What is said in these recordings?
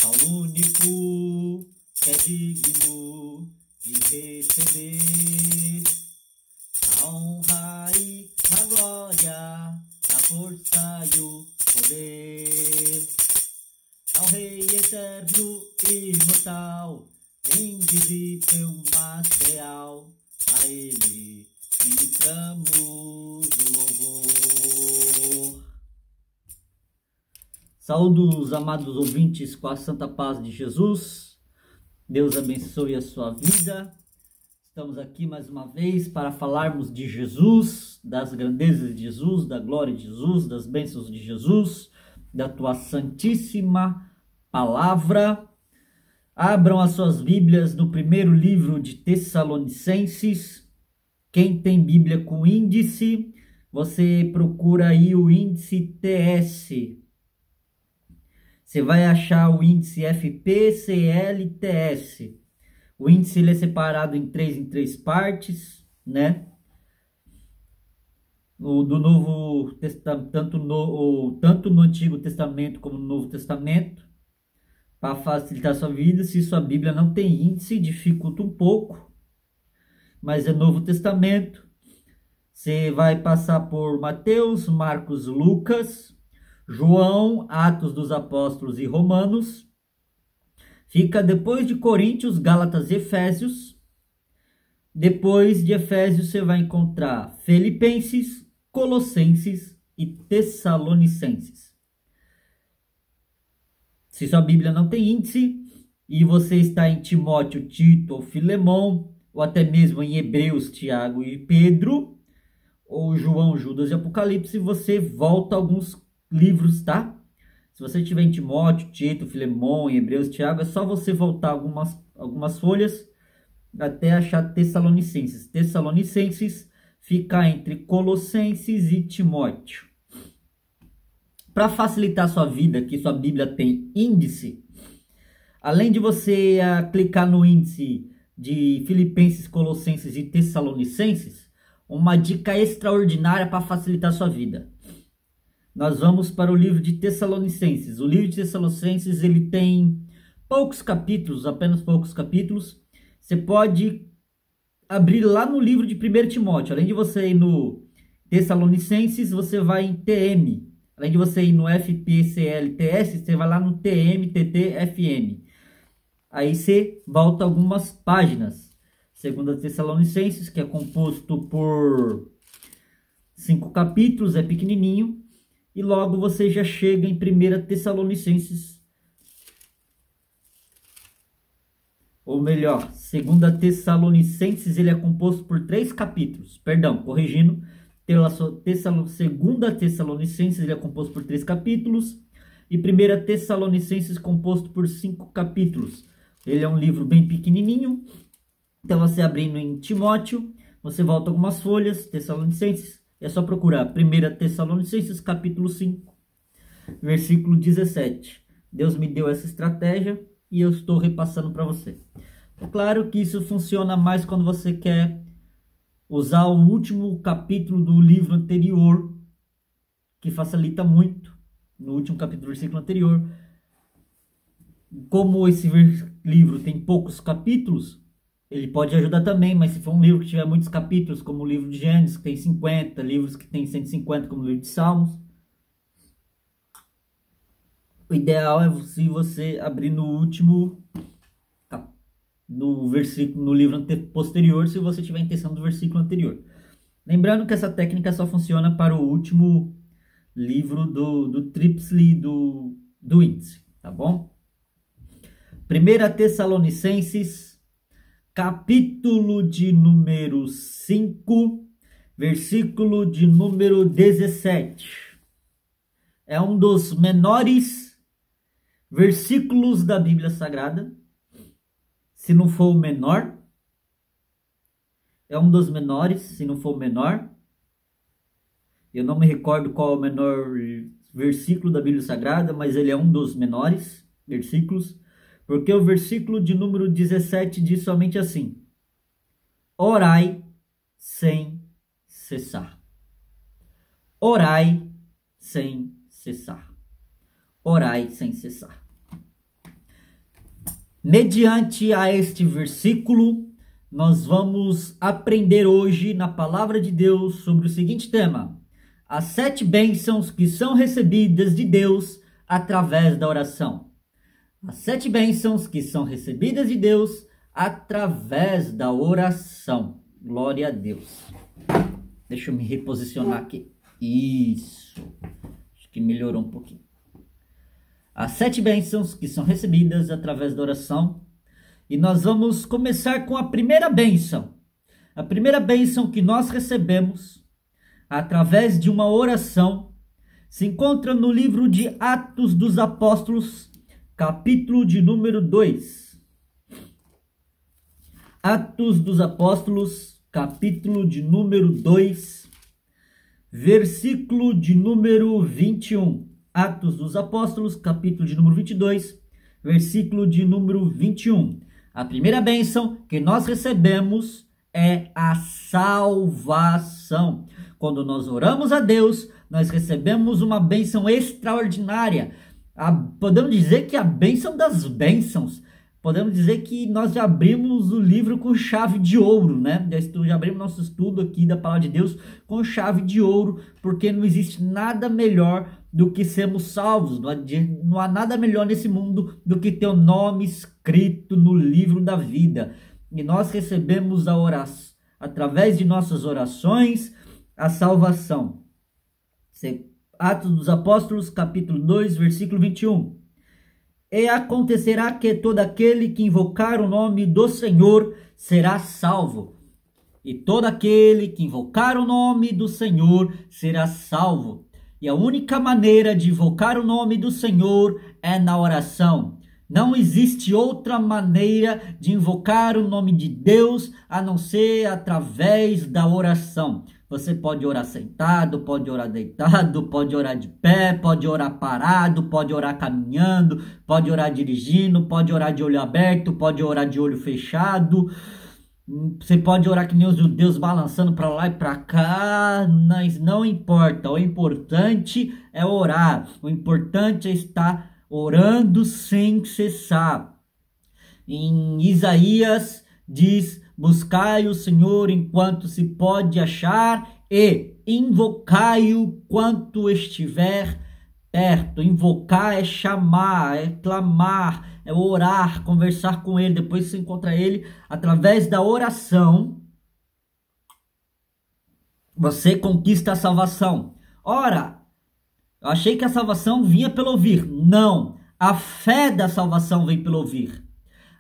ao único que é digno de receber a honra e a glória, a força e o poder. Ao Rei eterno e imortal, invisível, mas real, a Ele ministramos o louvor. Saúdo os amados ouvintes com a santa paz de Jesus. Deus abençoe a sua vida. Estamos aqui mais uma vez para falarmos de Jesus, das grandezas de Jesus, da glória de Jesus, das bênçãos de Jesus, da tua santíssima palavra. Abram as suas Bíblias no primeiro livro de Tessalonicenses. Quem tem Bíblia com índice, você procura aí o índice TS. Você vai achar o índice FPCLTS. O índice ele é separado em três partes, né? Do Novo Testamento, tanto no Antigo Testamento como no Novo Testamento, para facilitar a sua vida. Se sua Bíblia não tem índice, dificulta um pouco, mas é Novo Testamento. Você vai passar por Mateus, Marcos, Lucas, João, Atos dos Apóstolos e Romanos. Fica depois de Coríntios, Gálatas e Efésios. Depois de Efésios você vai encontrar Filipenses, Colossenses e Tessalonicenses. Se sua Bíblia não tem índice e você está em Timóteo, Tito ou Filemão, ou até mesmo em Hebreus, Tiago e Pedro, ou João, Judas e Apocalipse, você volta alguns livros, tá? Se você tiver em Timóteo, Tito, Filemão, Hebreus, Tiago, é só você voltar algumas folhas até achar Tessalonicenses. Tessalonicenses fica entre Colossenses e Timóteo. Para facilitar a sua vida, que sua Bíblia tem índice, além de você clicar no índice de Filipenses, Colossenses e Tessalonicenses, uma dica extraordinária para facilitar a sua vida. Nós vamos para o livro de Tessalonicenses. O livro de Tessalonicenses ele tem poucos capítulos, apenas poucos capítulos. Você pode abrir lá no livro de 1 Timóteo. Além de você ir no Tessalonicenses, você vai em TM. Além de você ir no FPCLTS, você vai lá no TMTTFN. Aí você volta algumas páginas. Segunda Tessalonicenses, que é composto por 5 capítulos, é pequenininho. E logo você já chega em 1 Tessalonicenses. Ou melhor, 2 Tessalonicenses, ele é composto por 3 capítulos. Perdão, corrigindo. 2 Tessalonicenses, ele é composto por 3 capítulos. E 1 Tessalonicenses, composto por 5 capítulos. Ele é um livro bem pequenininho. Então, você abrindo em Timóteo, você volta algumas folhas, Tessalonicenses. É só procurar 1 Tessalonicenses, capítulo 5, versículo 17. Deus me deu essa estratégia e eu estou repassando para você. É claro que isso funciona mais quando você quer usar o último capítulo do livro anterior, que facilita muito. No último capítulo do versículo anterior. Como esse livro tem poucos capítulos, ele pode ajudar também, mas se for um livro que tiver muitos capítulos, como o livro de Gênesis, que tem 50, livros que tem 150, como o livro de Salmos, o ideal é se você abrir no último, no versículo, no livro posterior, se você tiver a intenção do versículo anterior. Lembrando que essa técnica só funciona para o último livro do tríplice do índice, tá bom? 1 Tessalonicenses, capítulo de número 5, versículo de número 17. É um dos menores versículos da Bíblia Sagrada. Se não for o menor, é um dos menores, se não for o menor. Eu não me recordo qual é o menor versículo da Bíblia Sagrada, mas ele é um dos menores versículos. Porque o versículo de número 17 diz somente assim: orai sem cessar. Orai sem cessar. Orai sem cessar. Mediante a este versículo, nós vamos aprender hoje na palavra de Deus sobre o seguinte tema: as 7 bênçãos que são recebidas de Deus através da oração. As 7 bênçãos que são recebidas de Deus através da oração. Glória a Deus. Deixa eu me reposicionar aqui. Isso. Acho que melhorou um pouquinho. As 7 bênçãos que são recebidas através da oração. E nós vamos começar com a primeira bênção. A primeira bênção que nós recebemos através de uma oração se encontra no livro de Atos dos Apóstolos, capítulo de número 2. Atos dos Apóstolos, capítulo de número 2, versículo de número 21. Atos dos Apóstolos, capítulo de número 22, versículo de número 21. A primeira bênção que nós recebemos é a salvação. Quando nós oramos a Deus, nós recebemos uma bênção extraordinária. Podemos dizer que a bênção das bênçãos. Podemos dizer que nós já abrimos o livro com chave de ouro, né? Já abrimos nosso estudo aqui da palavra de Deus com chave de ouro, porque não existe nada melhor do que sermos salvos. Não há nada melhor nesse mundo do que ter o nome escrito no livro da vida. E nós recebemos a oração, através de nossas orações, a salvação. Atos dos Apóstolos, capítulo 2, versículo 21. E acontecerá que todo aquele que invocar o nome do Senhor será salvo. E todo aquele que invocar o nome do Senhor será salvo. E a única maneira de invocar o nome do Senhor é na oração. Não existe outra maneira de invocar o nome de Deus a não ser através da oração. Você pode orar sentado, pode orar deitado, pode orar de pé, pode orar parado, pode orar caminhando, pode orar dirigindo, pode orar de olho aberto, pode orar de olho fechado. Você pode orar que nem os judeus balançando para lá e para cá, mas não importa. O importante é orar. O importante é estar orando sem cessar. Em Isaías diz: buscai o Senhor enquanto se pode achar e invocai-o quanto estiver perto. Invocar é chamar, é clamar, é orar, conversar com ele. Depois você encontra ele através da oração. Você conquista a salvação. Ora, eu achei que a salvação vinha pelo ouvir. Não, a fé da salvação vem pelo ouvir.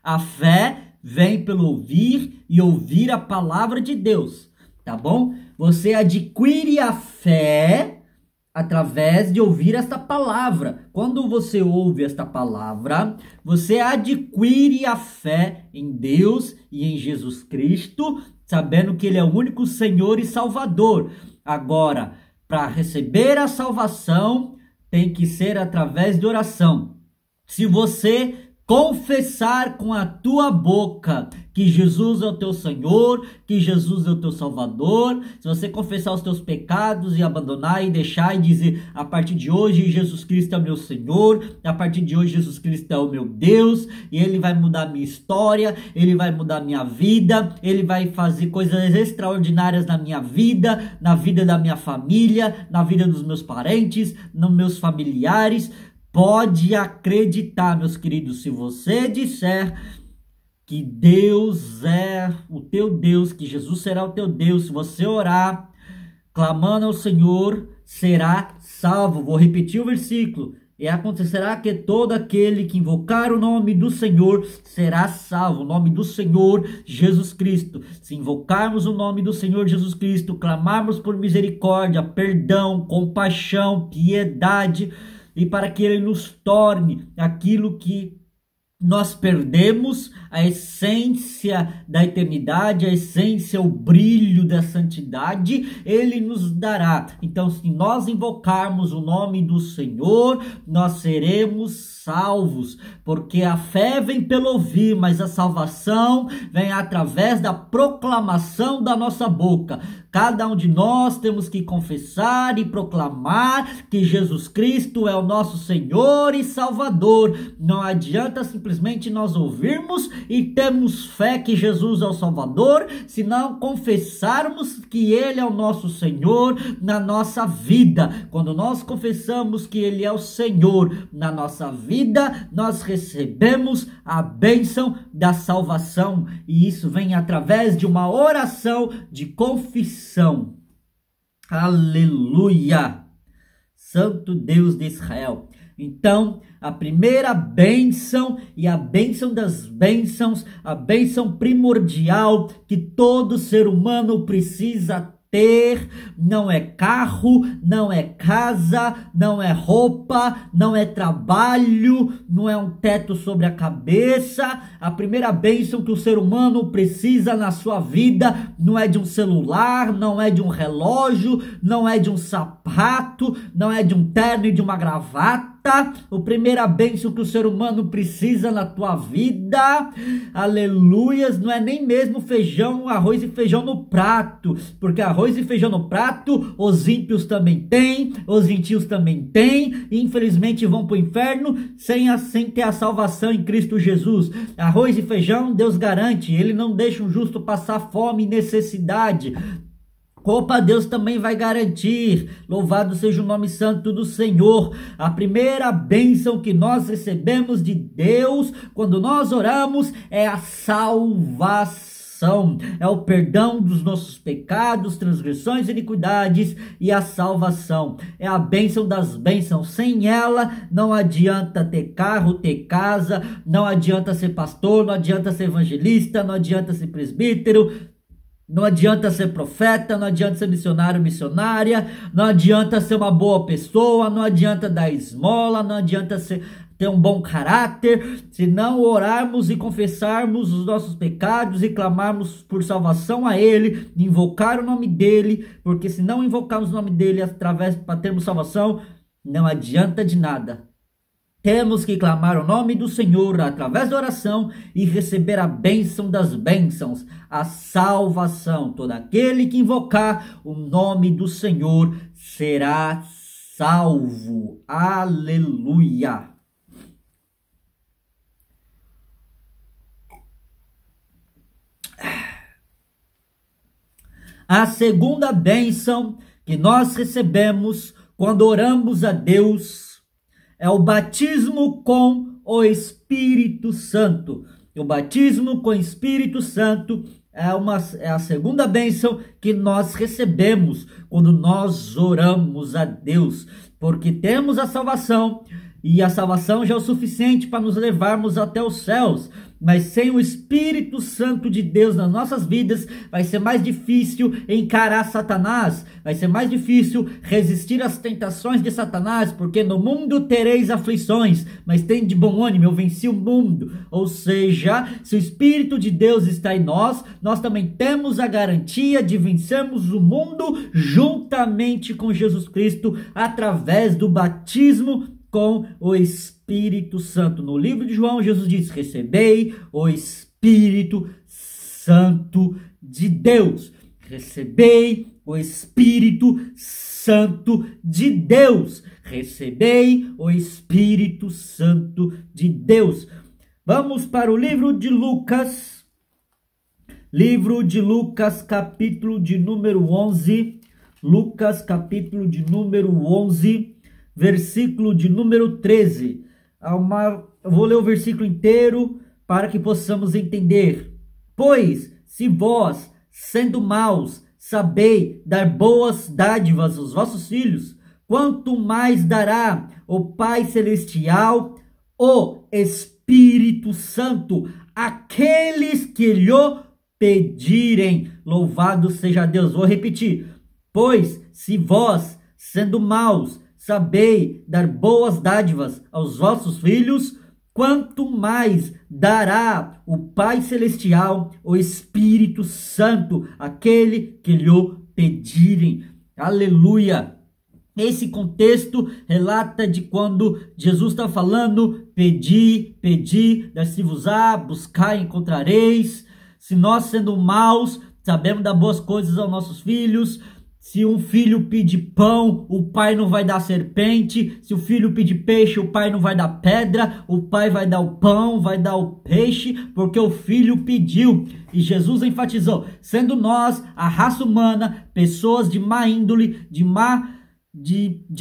A fé vem pelo ouvir e ouvir a palavra de Deus, tá bom? Você adquire a fé através de ouvir esta palavra. Quando você ouve esta palavra, você adquire a fé em Deus e em Jesus Cristo, sabendo que Ele é o único Senhor e Salvador. Agora, para receber a salvação, tem que ser através de oração. Se você confessar com a tua boca que Jesus é o teu Senhor, que Jesus é o teu Salvador, se você confessar os teus pecados e abandonar e deixar e dizer: a partir de hoje Jesus Cristo é o meu Senhor, a partir de hoje Jesus Cristo é o meu Deus, e Ele vai mudar minha história, Ele vai mudar minha vida, Ele vai fazer coisas extraordinárias na minha vida, na vida da minha família, na vida dos meus parentes, nos meus familiares. Pode acreditar, meus queridos, se você disser que Deus é o teu Deus, que Jesus será o teu Deus, se você orar, clamando ao Senhor, será salvo. Vou repetir o versículo. E acontecerá que todo aquele que invocar o nome do Senhor será salvo. O nome do Senhor Jesus Cristo. Se invocarmos o nome do Senhor Jesus Cristo, clamarmos por misericórdia, perdão, compaixão, piedade, e para que Ele nos torne aquilo que nós perdemos, a essência da eternidade, a essência, o brilho da santidade, Ele nos dará. Então, se nós invocarmos o nome do Senhor, nós seremos salvos, porque a fé vem pelo ouvir, mas a salvação vem através da proclamação da nossa boca. Cada um de nós temos que confessar e proclamar que Jesus Cristo é o nosso Senhor e Salvador. Não adianta simplesmente nós ouvirmos e termos fé que Jesus é o Salvador, se não confessarmos que Ele é o nosso Senhor na nossa vida. Quando nós confessamos que Ele é o Senhor na nossa vida, nós recebemos a bênção da salvação, e isso vem através de uma oração de confissão. Aleluia! Santo Deus de Israel. Então, a primeira bênção e a bênção das bênçãos, a bênção primordial que todo ser humano precisa ter, não é carro, não é casa, não é roupa, não é trabalho, não é um teto sobre a cabeça. A primeira bênção que o ser humano precisa na sua vida não é de um celular, não é de um relógio, não é de um sapato, não é de um terno e de uma gravata. A primeira bênção que o ser humano precisa na tua vida, aleluias, não é nem mesmo feijão, arroz e feijão no prato, porque arroz e feijão no prato, os ímpios também têm, os gentios também têm, e infelizmente vão para o inferno sem ter a salvação em Cristo Jesus. Arroz e feijão, Deus garante, Ele não deixa um justo passar fome e necessidade. Roupa Deus também vai garantir. Louvado seja o nome santo do Senhor. A primeira bênção que nós recebemos de Deus quando nós oramos é a salvação. É o perdão dos nossos pecados, transgressões e iniquidades e a salvação. É a bênção das bênçãos. Sem ela não adianta ter carro, ter casa, não adianta ser pastor, não adianta ser evangelista, não adianta ser presbítero, não adianta ser profeta, não adianta ser missionário, missionária, não adianta ser uma boa pessoa, não adianta dar esmola, não adianta ter um bom caráter, se não orarmos e confessarmos os nossos pecados e clamarmos por salvação a Ele, invocar o nome dEle, porque se não invocarmos o nome dEle para termos salvação, não adianta de nada. Temos que clamar o nome do Senhor através da oração e receber a bênção das bênçãos, a salvação. Todo aquele que invocar o nome do Senhor será salvo. Aleluia! A segunda bênção que nós recebemos quando oramos a Deus é o batismo com o Espírito Santo. O batismo com o Espírito Santo é a segunda bênção que nós recebemos quando nós oramos a Deus. Porque temos a salvação, e a salvação já é o suficiente para nos levarmos até os céus. Mas sem o Espírito Santo de Deus nas nossas vidas, vai ser mais difícil encarar Satanás, vai ser mais difícil resistir às tentações de Satanás, porque no mundo tereis aflições, mas tem de bom ânimo, eu venci o mundo. Ou seja, se o Espírito de Deus está em nós, nós também temos a garantia de vencermos o mundo juntamente com Jesus Cristo, através do batismo com o Espírito Santo. No livro de João, Jesus diz: recebei o Espírito Santo de Deus. Recebei o Espírito Santo de Deus. Recebei o Espírito Santo de Deus. Vamos para o livro de Lucas. Livro de Lucas, capítulo de número 11. Lucas, capítulo de número 11. Versículo de número 13. Eu vou ler o versículo inteiro para que possamos entender. Pois, se vós, sendo maus, sabeis dar boas dádivas aos vossos filhos, quanto mais dará o Pai Celestial, o Espírito Santo, àqueles que lhe pedirem. Louvado seja Deus. Vou repetir. Pois, se vós, sendo maus, sabei dar boas dádivas aos vossos filhos, quanto mais dará o Pai Celestial, o Espírito Santo, aquele que lhe pedirem. Aleluia! Esse contexto relata de quando Jesus está falando: pedi, dar-se-vos-á, buscar, encontrareis. Se nós, sendo maus, sabemos dar boas coisas aos nossos filhos. Se um filho pedir pão, o pai não vai dar serpente. Se o filho pedir peixe, o pai não vai dar pedra. O pai vai dar o pão, vai dar o peixe, porque o filho pediu. E Jesus enfatizou, sendo nós, a raça humana, pessoas de má índole, de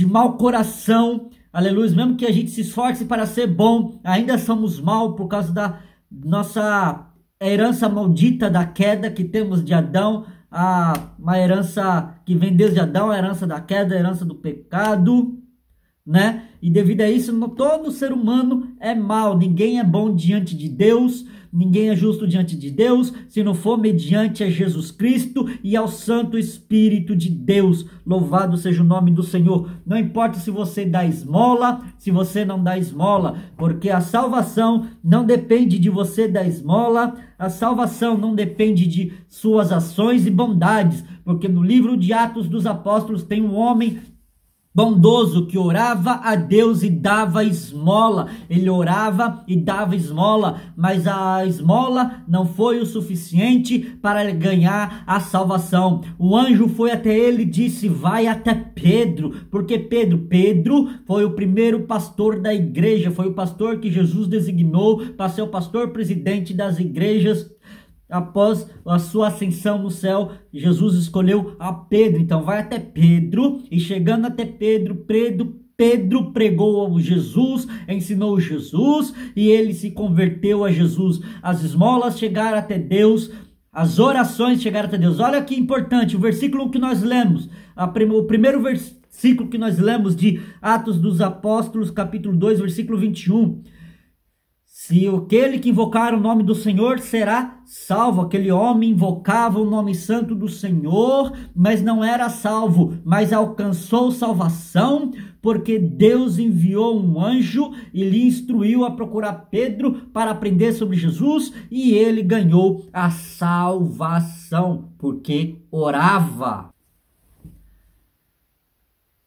mau coração, aleluia, mesmo que a gente se esforce para ser bom, ainda somos mal por causa da nossa herança maldita da queda que temos de Adão, uma herança que vem desde Adão, a herança da queda, a herança do pecado, né? E devido a isso, todo ser humano é mau, ninguém é bom diante de Deus, ninguém é justo diante de Deus, se não for mediante a Jesus Cristo e ao Santo Espírito de Deus. Louvado seja o nome do Senhor. Não importa se você dá esmola, se você não dá esmola, porque a salvação não depende de você dar esmola, a salvação não depende de suas ações e bondades, porque no livro de Atos dos Apóstolos tem um homem bondoso que orava a Deus e dava esmola. Ele orava e dava esmola, mas a esmola não foi o suficiente para ganhar a salvação. O anjo foi até ele e disse, vai até Pedro, porque Pedro foi o primeiro pastor da igreja, foi o pastor que Jesus designou para ser o pastor presidente das igrejas. Após a sua ascensão no céu, Jesus escolheu a Pedro. Então vai até Pedro, e chegando até Pedro pregou a Jesus, ensinou Jesus, e ele se converteu a Jesus. As esmolas chegaram até Deus, as orações chegaram até Deus. Olha que importante, o versículo que nós lemos, o primeiro versículo que nós lemos de Atos dos Apóstolos, capítulo 2, versículo 21. Se aquele que invocar o nome do Senhor será salvo. Aquele homem invocava o nome santo do Senhor, mas não era salvo, mas alcançou salvação, porque Deus enviou um anjo e lhe instruiu a procurar Pedro para aprender sobre Jesus, e ele ganhou a salvação, porque orava.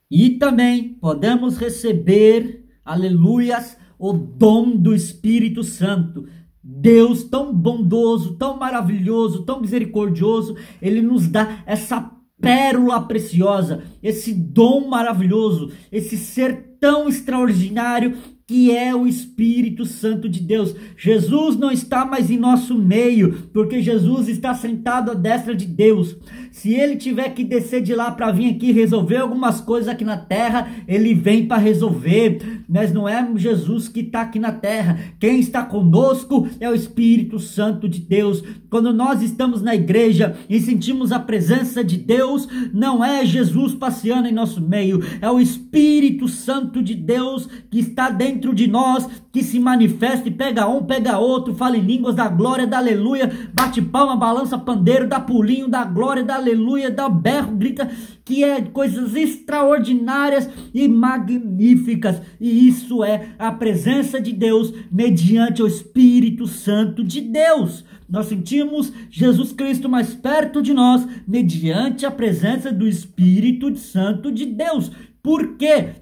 E também podemos receber, aleluias, o dom do Espírito Santo. Deus tão bondoso, tão maravilhoso, tão misericordioso, ele nos dá essa pérola preciosa, esse dom maravilhoso, esse ser tão extraordinário que é o Espírito Santo de Deus. Jesus não está mais em nosso meio, porque Jesus está sentado à destra de Deus. Se ele tiver que descer de lá para vir aqui resolver algumas coisas aqui na terra, ele vem para resolver, mas não é Jesus que está aqui na terra. Quem está conosco é o Espírito Santo de Deus. Quando nós estamos na igreja e sentimos a presença de Deus, não é Jesus passeando em nosso meio, é o Espírito Santo de Deus que está dentro de nós, que se manifesta e pega um, pega outro, fala em línguas, dá glória, dá aleluia, bate palma, balança pandeiro, dá pulinho, dá glória, dá aleluia, dá berro, grita, que é coisas extraordinárias e magníficas. E isso é a presença de Deus mediante o Espírito Santo de Deus. Nós sentimos Jesus Cristo mais perto de nós mediante a presença do Espírito Santo de Deus. Por quê?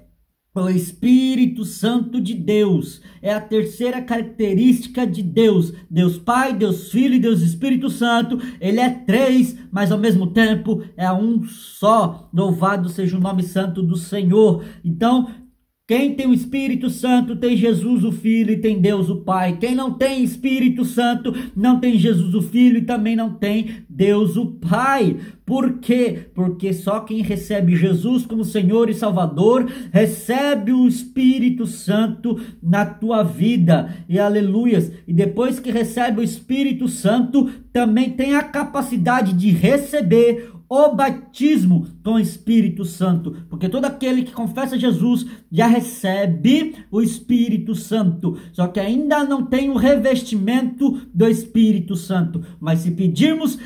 O Espírito Santo de Deus é a terceira característica de Deus. Deus Pai, Deus Filho e Deus Espírito Santo. Ele é três, mas ao mesmo tempo é um só. Louvado seja o nome santo do Senhor. Então, quem tem o Espírito Santo tem Jesus o Filho e tem Deus o Pai. Quem não tem Espírito Santo não tem Jesus o Filho e também não tem Deus o Pai. Por quê? Porque só quem recebe Jesus como Senhor e Salvador recebe o Espírito Santo na tua vida. E aleluias. E depois que recebe o Espírito Santo, também tem a capacidade de receber o batismo com o Espírito Santo, porque todo aquele que confessa Jesus já recebe o Espírito Santo, só que ainda não tem o revestimento do Espírito Santo. Mas se pedirmos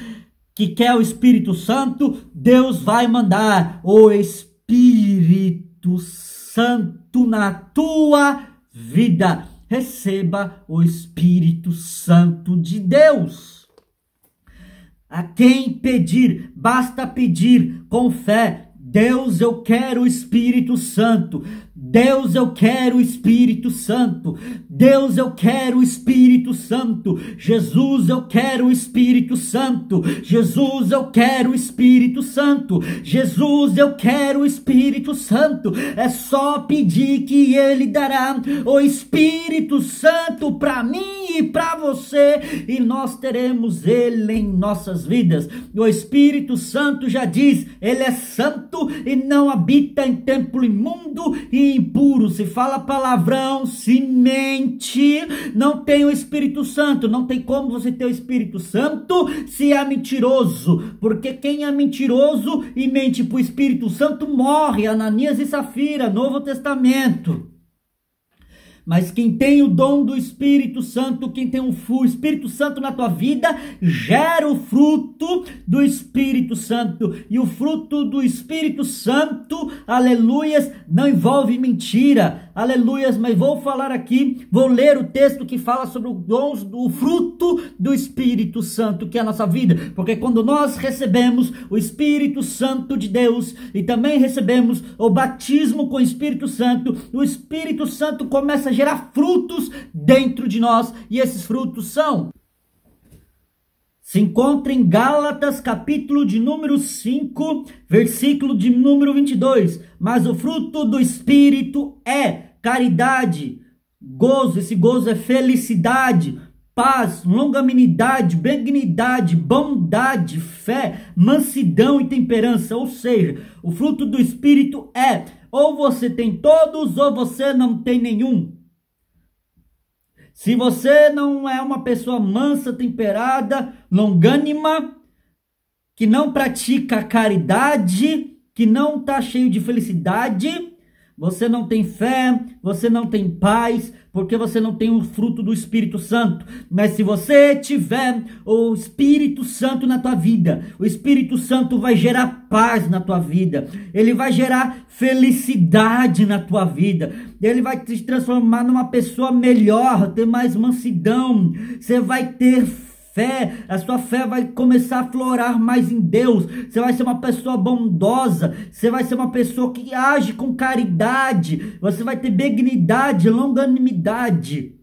que quer o Espírito Santo, Deus vai mandar o Espírito Santo na tua vida. Receba o Espírito Santo de Deus. A quem pedir, basta pedir com fé. Deus, eu quero o Espírito Santo. Deus, eu quero o Espírito Santo. Deus, eu quero o Espírito Santo. Jesus, eu quero o Espírito Santo. Jesus, eu quero o Espírito Santo. Jesus, eu quero o Espírito Santo. É só pedir que Ele dará o Espírito Santo para mim e para você, e nós teremos Ele em nossas vidas. O Espírito Santo já diz, Ele é santo e não habita em templo imundo e impuro. Se fala palavrão, se mente, não tem o Espírito Santo. Não tem como você ter o Espírito Santo se é mentiroso, porque quem é mentiroso e mente para o Espírito Santo morre. Ananias e Safira, Novo Testamento. Mas quem tem o dom do Espírito Santo, quem tem o Espírito Santo na tua vida, gera o fruto do Espírito Santo. E o fruto do Espírito Santo, aleluias, não envolve mentira, aleluias. Mas vou falar aqui, vou ler o texto que fala sobre o fruto do Espírito Santo, que é a nossa vida. Porque quando nós recebemos o Espírito Santo de Deus e também recebemos o batismo com o Espírito Santo começa a gerar frutos dentro de nós, e esses frutos se encontra em Gálatas, capítulo de número 5, versículo de número 22. Mas o fruto do Espírito é caridade, gozo, esse gozo é felicidade, paz, longanimidade, benignidade, bondade, fé, mansidão e temperança. Ou seja, o fruto do Espírito é, ou você tem todos, ou você não tem nenhum. Se você não é uma pessoa mansa, temperada, longânima, que não pratica caridade, que não está cheio de felicidade, você não tem fé, você não tem paz, porque você não tem o fruto do Espírito Santo. Mas se você tiver o Espírito Santo na tua vida, o Espírito Santo vai gerar paz na tua vida, ele vai gerar felicidade na tua vida, ele vai te transformar numa pessoa melhor, ter mais mansidão, você vai ter fé, a sua fé vai começar a florar mais em Deus, você vai ser uma pessoa bondosa, você vai ser uma pessoa que age com caridade, você vai ter benignidade, longanimidade.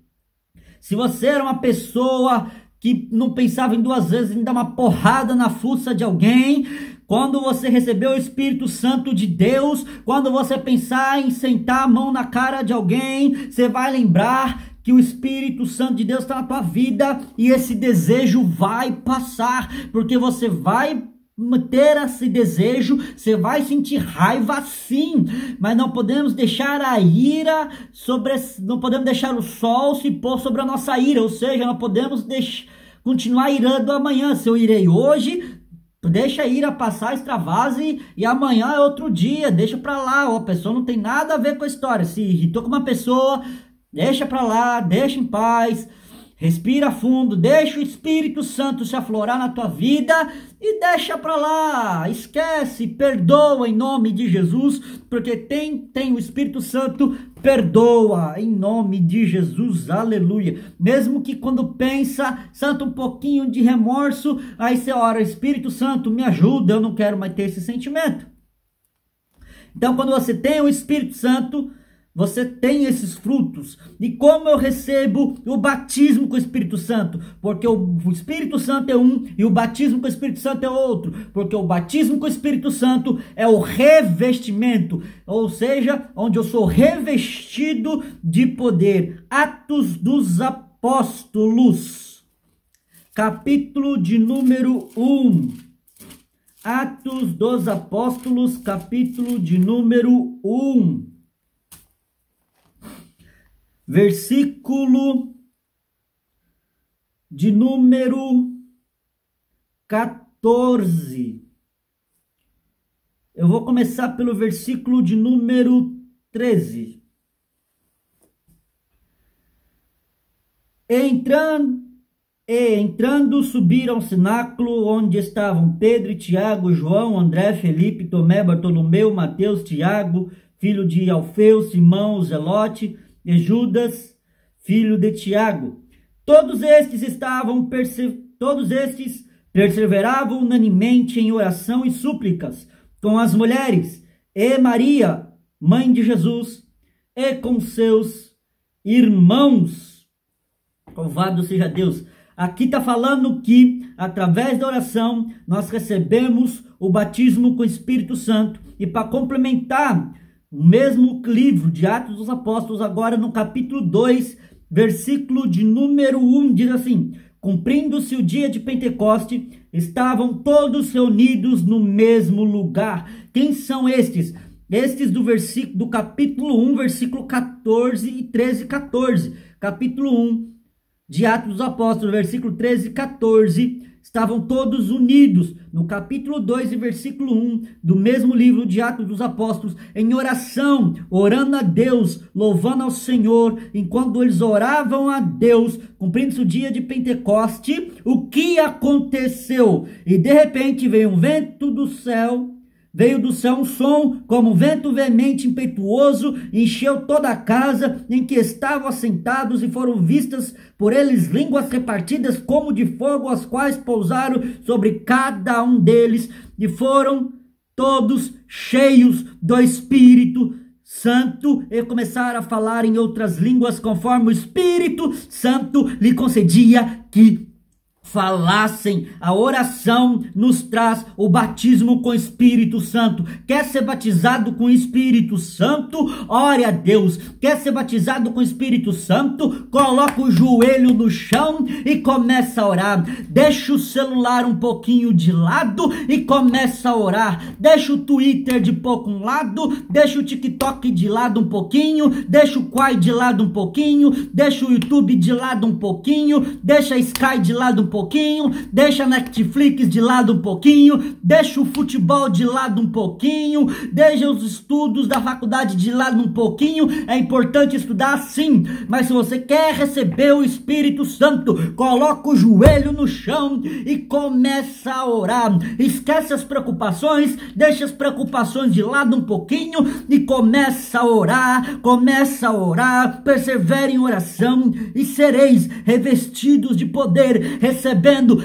Se você era uma pessoa que não pensava em duas vezes em dar uma porrada na fuça de alguém, quando você recebeu o Espírito Santo de Deus, quando você pensar em sentar a mão na cara de alguém, você vai lembrar que o Espírito Santo de Deus está na tua vida, e esse desejo vai passar, porque você vai ter esse desejo, você vai sentir raiva sim, mas não podemos deixar a ira não podemos deixar o sol se pôr sobre a nossa ira, ou seja, não podemos continuar irando amanhã. Se eu irei hoje, deixa a ira passar, extravase, e amanhã é outro dia, deixa pra lá, a pessoa não tem nada a ver com a história. Se irritou com uma pessoa, deixa pra lá, deixa em paz, respira fundo, deixa o Espírito Santo se aflorar na tua vida e deixa pra lá, esquece, perdoa em nome de Jesus, porque tem o Espírito Santo, perdoa em nome de Jesus, aleluia. Mesmo que quando pensa, santo, um pouquinho de remorso, aí você ora, Espírito Santo, me ajuda, eu não quero mais ter esse sentimento. Então, quando você tem o Espírito Santo, você tem esses frutos. E como eu recebo o batismo com o Espírito Santo? Porque o Espírito Santo é um e o batismo com o Espírito Santo é outro. Porque o batismo com o Espírito Santo é o revestimento, ou seja, onde eu sou revestido de poder. Atos dos Apóstolos, capítulo de número 1. Atos dos Apóstolos, capítulo de número 1. Versículo de número 14. Eu vou começar pelo versículo de número 13. Entrando, subiram ao cenáculo, onde estavam Pedro, Tiago, João, André, Felipe, Tomé, Bartolomeu, Mateus, Tiago, filho de Alfeu, Simão, o Zelote, e Judas, filho de Tiago. Todos estes perseveravam unanimemente em oração e súplicas com as mulheres e Maria, mãe de Jesus, e com seus irmãos. Louvado seja Deus. Aqui está falando que, através da oração, nós recebemos o batismo com o Espírito Santo. E para complementar, o mesmo livro de Atos dos Apóstolos, agora no capítulo 2, versículo de número 1, diz assim: cumprindo-se o dia de Pentecoste, estavam todos reunidos no mesmo lugar. Quem são estes? Estes do capítulo 1, versículo 14 e 13 e 14. Capítulo 1 de Atos dos Apóstolos, versículo 13 e 14, estavam todos unidos. No capítulo 2 e versículo 1 do mesmo livro de Atos dos Apóstolos, em oração, orando a Deus, louvando ao Senhor. Enquanto eles oravam a Deus, cumprindo-se o dia de Pentecoste, o que aconteceu? E de repente veio um vento do céu. Veio do céu um som, como um vento veemente impetuoso, encheu toda a casa em que estavam assentados, e foram vistas por eles línguas repartidas como de fogo, as quais pousaram sobre cada um deles, e foram todos cheios do Espírito Santo, e começaram a falar em outras línguas, conforme o Espírito Santo lhe concedia que falassem. A oração nos traz o batismo com o Espírito Santo. Quer ser batizado com o Espírito Santo? Ore a Deus. Quer ser batizado com o Espírito Santo? Coloca o joelho no chão e começa a orar. Deixa o celular um pouquinho de lado e começa a orar. Deixa o Twitter de pouco um lado, deixa o TikTok de lado um pouquinho, deixa o Quai de lado um pouquinho, deixa o YouTube de lado um pouquinho, deixa a Sky de lado um pouquinho, deixa a Netflix de lado um pouquinho, deixa o futebol de lado um pouquinho, deixa os estudos da faculdade de lado um pouquinho. É importante estudar sim, mas se você quer receber o Espírito Santo, coloca o joelho no chão e começa a orar. Esquece as preocupações, deixa as preocupações de lado um pouquinho e começa a orar, persevere em oração e sereis revestidos de poder, recebendo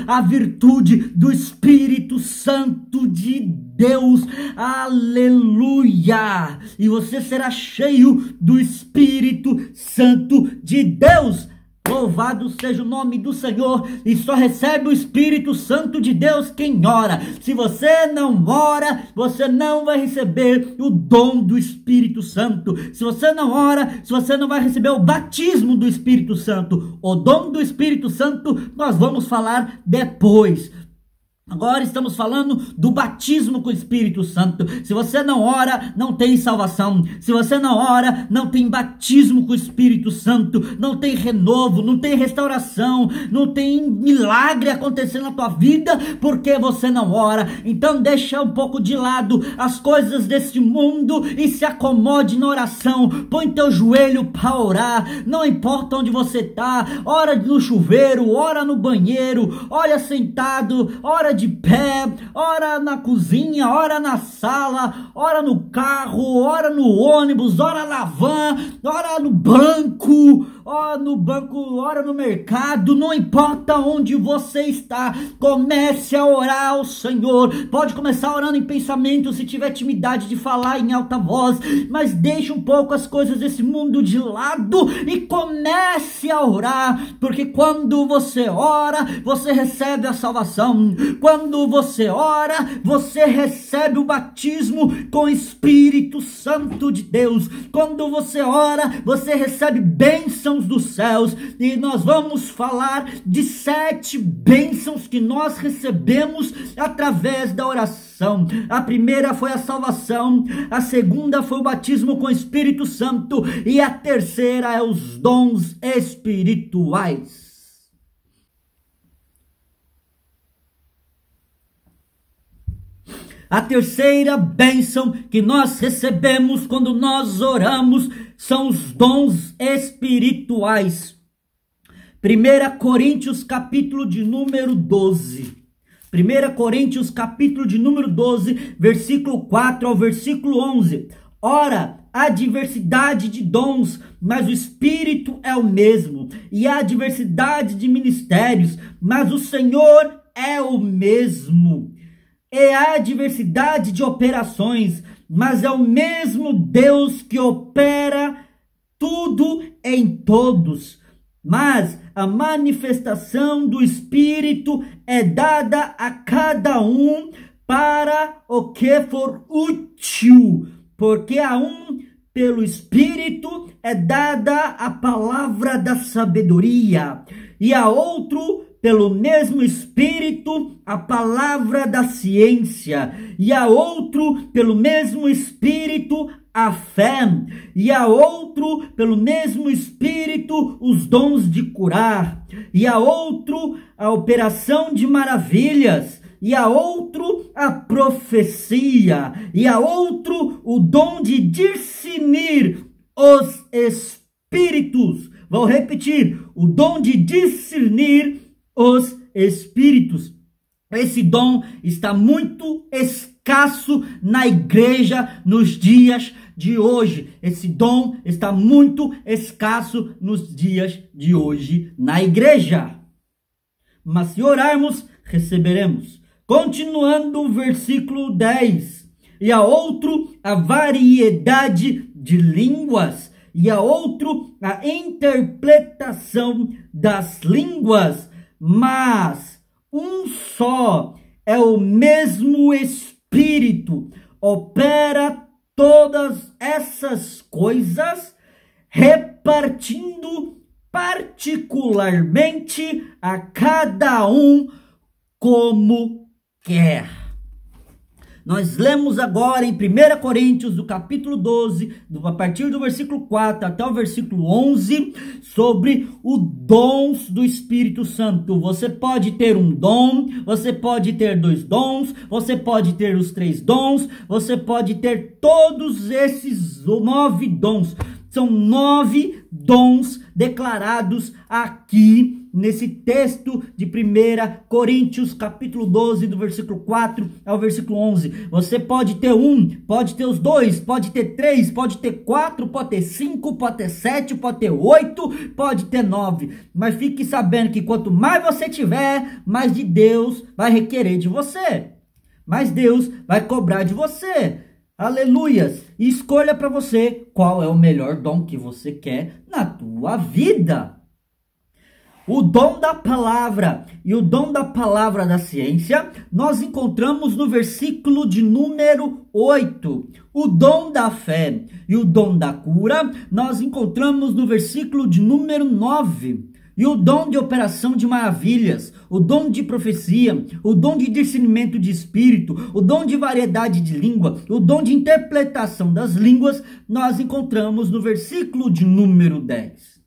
a virtude do Espírito Santo de Deus. Aleluia! E você será cheio do Espírito Santo de Deus. Louvado seja o nome do Senhor. E só recebe o Espírito Santo de Deus quem ora. Se você não ora, você não vai receber o dom do Espírito Santo. Se você não ora, você não vai receber o batismo do Espírito Santo. O dom do Espírito Santo nós vamos falar depois. Agora estamos falando do batismo com o Espírito Santo. Se você não ora, não tem salvação. Se você não ora, não tem batismo com o Espírito Santo. Não tem renovo, não tem restauração, não tem milagre acontecendo na tua vida, porque você não ora. Então deixa um pouco de lado as coisas deste mundo e se acomode na oração. Põe teu joelho para orar. Não importa onde você está. Ora no chuveiro, ora no banheiro, ora sentado, ora de pé, ora na cozinha, ora na sala, ora no carro, ora no ônibus, ora na van, ora no banco, ora no mercado. Não importa onde você está, comece a orar ao Senhor. Pode começar orando em pensamento se tiver timidez de falar em alta voz, mas deixe um pouco as coisas desse mundo de lado e comece a orar, porque quando você ora, você recebe a salvação. Quando você ora, você recebe o batismo com o Espírito Santo de Deus. Quando você ora, você recebe bênçãos dos céus. E nós vamos falar de 7 bênçãos que nós recebemos através da oração. A primeira foi a salvação, a segunda foi o batismo com o Espírito Santo e a terceira é os dons espirituais. A terceira bênção que nós recebemos quando nós oramos são os dons espirituais. 1 Coríntios capítulo de número 12. 1 Coríntios capítulo de número 12, versículo 4 ao versículo 11. Ora, há diversidade de dons, mas o Espírito é o mesmo. E há diversidade de ministérios, mas o Senhor é o mesmo. E há diversidade de operações, mas é o mesmo Deus que opera tudo em todos. Mas a manifestação do Espírito é dada a cada um para o que for útil, porque a um, pelo Espírito, é dada a palavra da sabedoria, e a outro, pelo mesmo Espírito, a palavra da ciência, e a outro, pelo mesmo Espírito, a fé, e a outro, pelo mesmo Espírito, os dons de curar, e a outro, a operação de maravilhas, e a outro, a profecia, e a outro, o dom de discernir os espíritos. Vou repetir, o dom de discernir os espíritos. Esse dom está muito escasso na igreja nos dias de hoje. Esse dom está muito escasso nos dias de hoje na igreja. Mas se orarmos, receberemos. Continuando o versículo 10. E a outro, a variedade de línguas. E a outro, a interpretação das línguas. Mas um só é o mesmo Espírito, opera todas essas coisas, repartindo particularmente a cada um como quer. Nós lemos agora em 1 Coríntios, do capítulo 12, a partir do versículo 4 até o versículo 11, sobre os dons do Espírito Santo. Você pode ter um dom, você pode ter 2 dons, você pode ter os 3 dons, você pode ter todos esses 9 dons. São 9 dons declarados aqui nesse texto de 1 Coríntios, capítulo 12, do versículo 4 ao versículo 11. Você pode ter 1, pode ter os 2, pode ter 3, pode ter 4, pode ter 5, pode ter 7, pode ter 8, pode ter 9. Mas fique sabendo que quanto mais você tiver, mais de Deus vai requerer de você. Mais Deus vai cobrar de você. Aleluias! E escolha para você qual é o melhor dom que você quer na tua vida. O dom da palavra e o dom da palavra da ciência, nós encontramos no versículo de número 8. O dom da fé e o dom da cura, nós encontramos no versículo de número 9. E o dom de operação de maravilhas, o dom de profecia, o dom de discernimento de espírito, o dom de variedade de língua, o dom de interpretação das línguas, nós encontramos no versículo de número 10.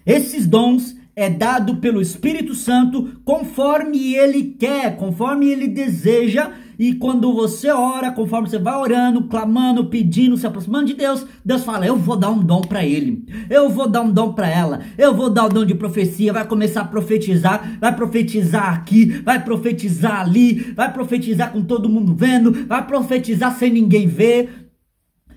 Esses dons é dado pelo Espírito Santo conforme ele quer, conforme ele deseja. E quando você ora, conforme você vai orando, clamando, pedindo, se aproximando de Deus, Deus fala, eu vou dar um dom para ele, eu vou dar um dom para ela, eu vou dar o dom de profecia, vai começar a profetizar, vai profetizar aqui, vai profetizar ali, vai profetizar com todo mundo vendo, vai profetizar sem ninguém ver.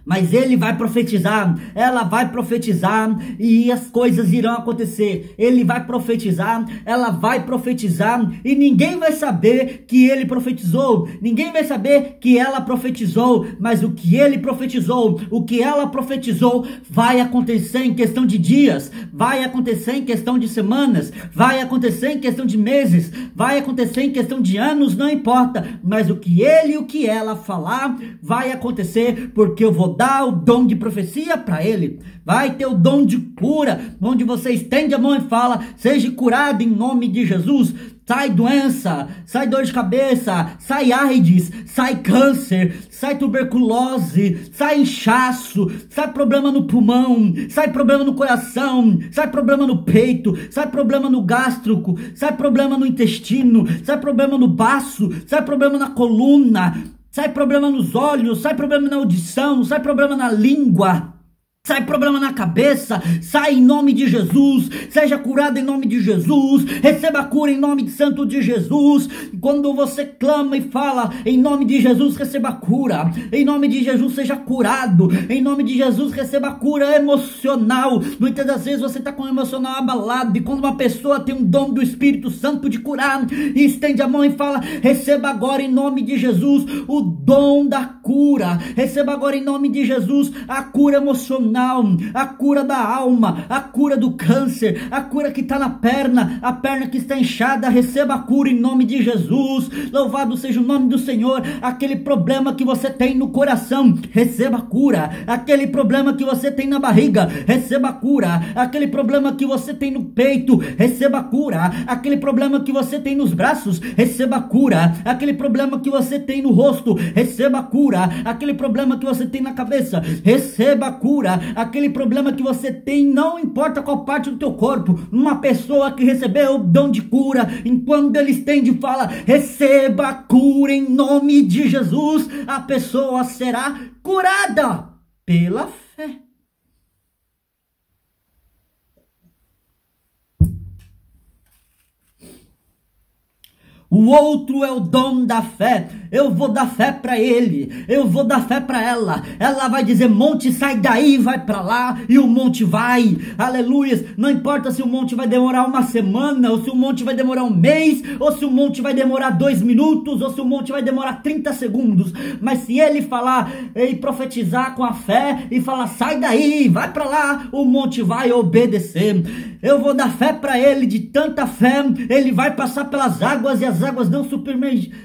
Mas ele vai profetizar, ela vai profetizar e as coisas irão acontecer. Ele vai profetizar, ela vai profetizar e ninguém vai saber que ele profetizou. Ninguém vai saber que ela profetizou, mas o que ele profetizou, o que ela profetizou vai acontecer em questão de dias, vai acontecer em questão de semanas, vai acontecer em questão de meses, vai acontecer em questão de anos, não importa. Mas o que ele e o que ela falar vai acontecer, porque eu vou dar o dom de profecia para ele. Vai ter o dom de cura, onde você estende a mão e fala, seja curado em nome de Jesus. Sai doença, sai dor de cabeça, sai AIDS, sai câncer, sai tuberculose, sai inchaço, sai problema no pulmão, sai problema no coração, sai problema no peito, sai problema no gástrico, sai problema no intestino, sai problema no baço, sai problema na coluna, sai problema nos olhos, sai problema na audição, sai problema na língua. Sai problema na cabeça, sai em nome de Jesus, seja curado em nome de Jesus, receba cura em nome de Santo de Jesus. Quando você clama e fala em nome de Jesus, receba cura, em nome de Jesus seja curado, em nome de Jesus receba cura emocional. Muitas das vezes você está com o emocional abalado, e quando uma pessoa tem um dom do Espírito Santo de curar, e estende a mão e fala, receba agora em nome de Jesus o dom da cura, receba agora em nome de Jesus a cura emocional, a cura da alma, a cura do câncer, a cura que está na perna, a perna que está inchada, receba a cura em nome de Jesus. Louvado seja o nome do Senhor. Aquele problema que você tem no coração, receba a cura. Aquele problema que você tem na barriga, receba a cura. Aquele problema que você tem no peito, receba a cura. Aquele problema que você tem nos braços, receba a cura. Aquele problema que você tem no rosto, receba a cura. Aquele problema que você tem na cabeça, receba a cura. Aquele problema que você tem, não importa qual parte do teu corpo, uma pessoa que recebeu o dom de cura, enquanto ele estende e fala, receba a cura em nome de Jesus, a pessoa será curada pela fé. O outro é o dom da fé. Eu vou dar fé para ele, eu vou dar fé para ela. Ela vai dizer, monte, sai daí, vai para lá, e o monte vai. Aleluia. Não importa se o monte vai demorar uma semana, ou se o monte vai demorar um mês, ou se o monte vai demorar 2 minutos, ou se o monte vai demorar 30 segundos. Mas se ele falar e profetizar com a fé e falar, sai daí, vai para lá, o monte vai obedecer. Eu vou dar fé para ele, de tanta fé, ele vai passar pelas águas e as águas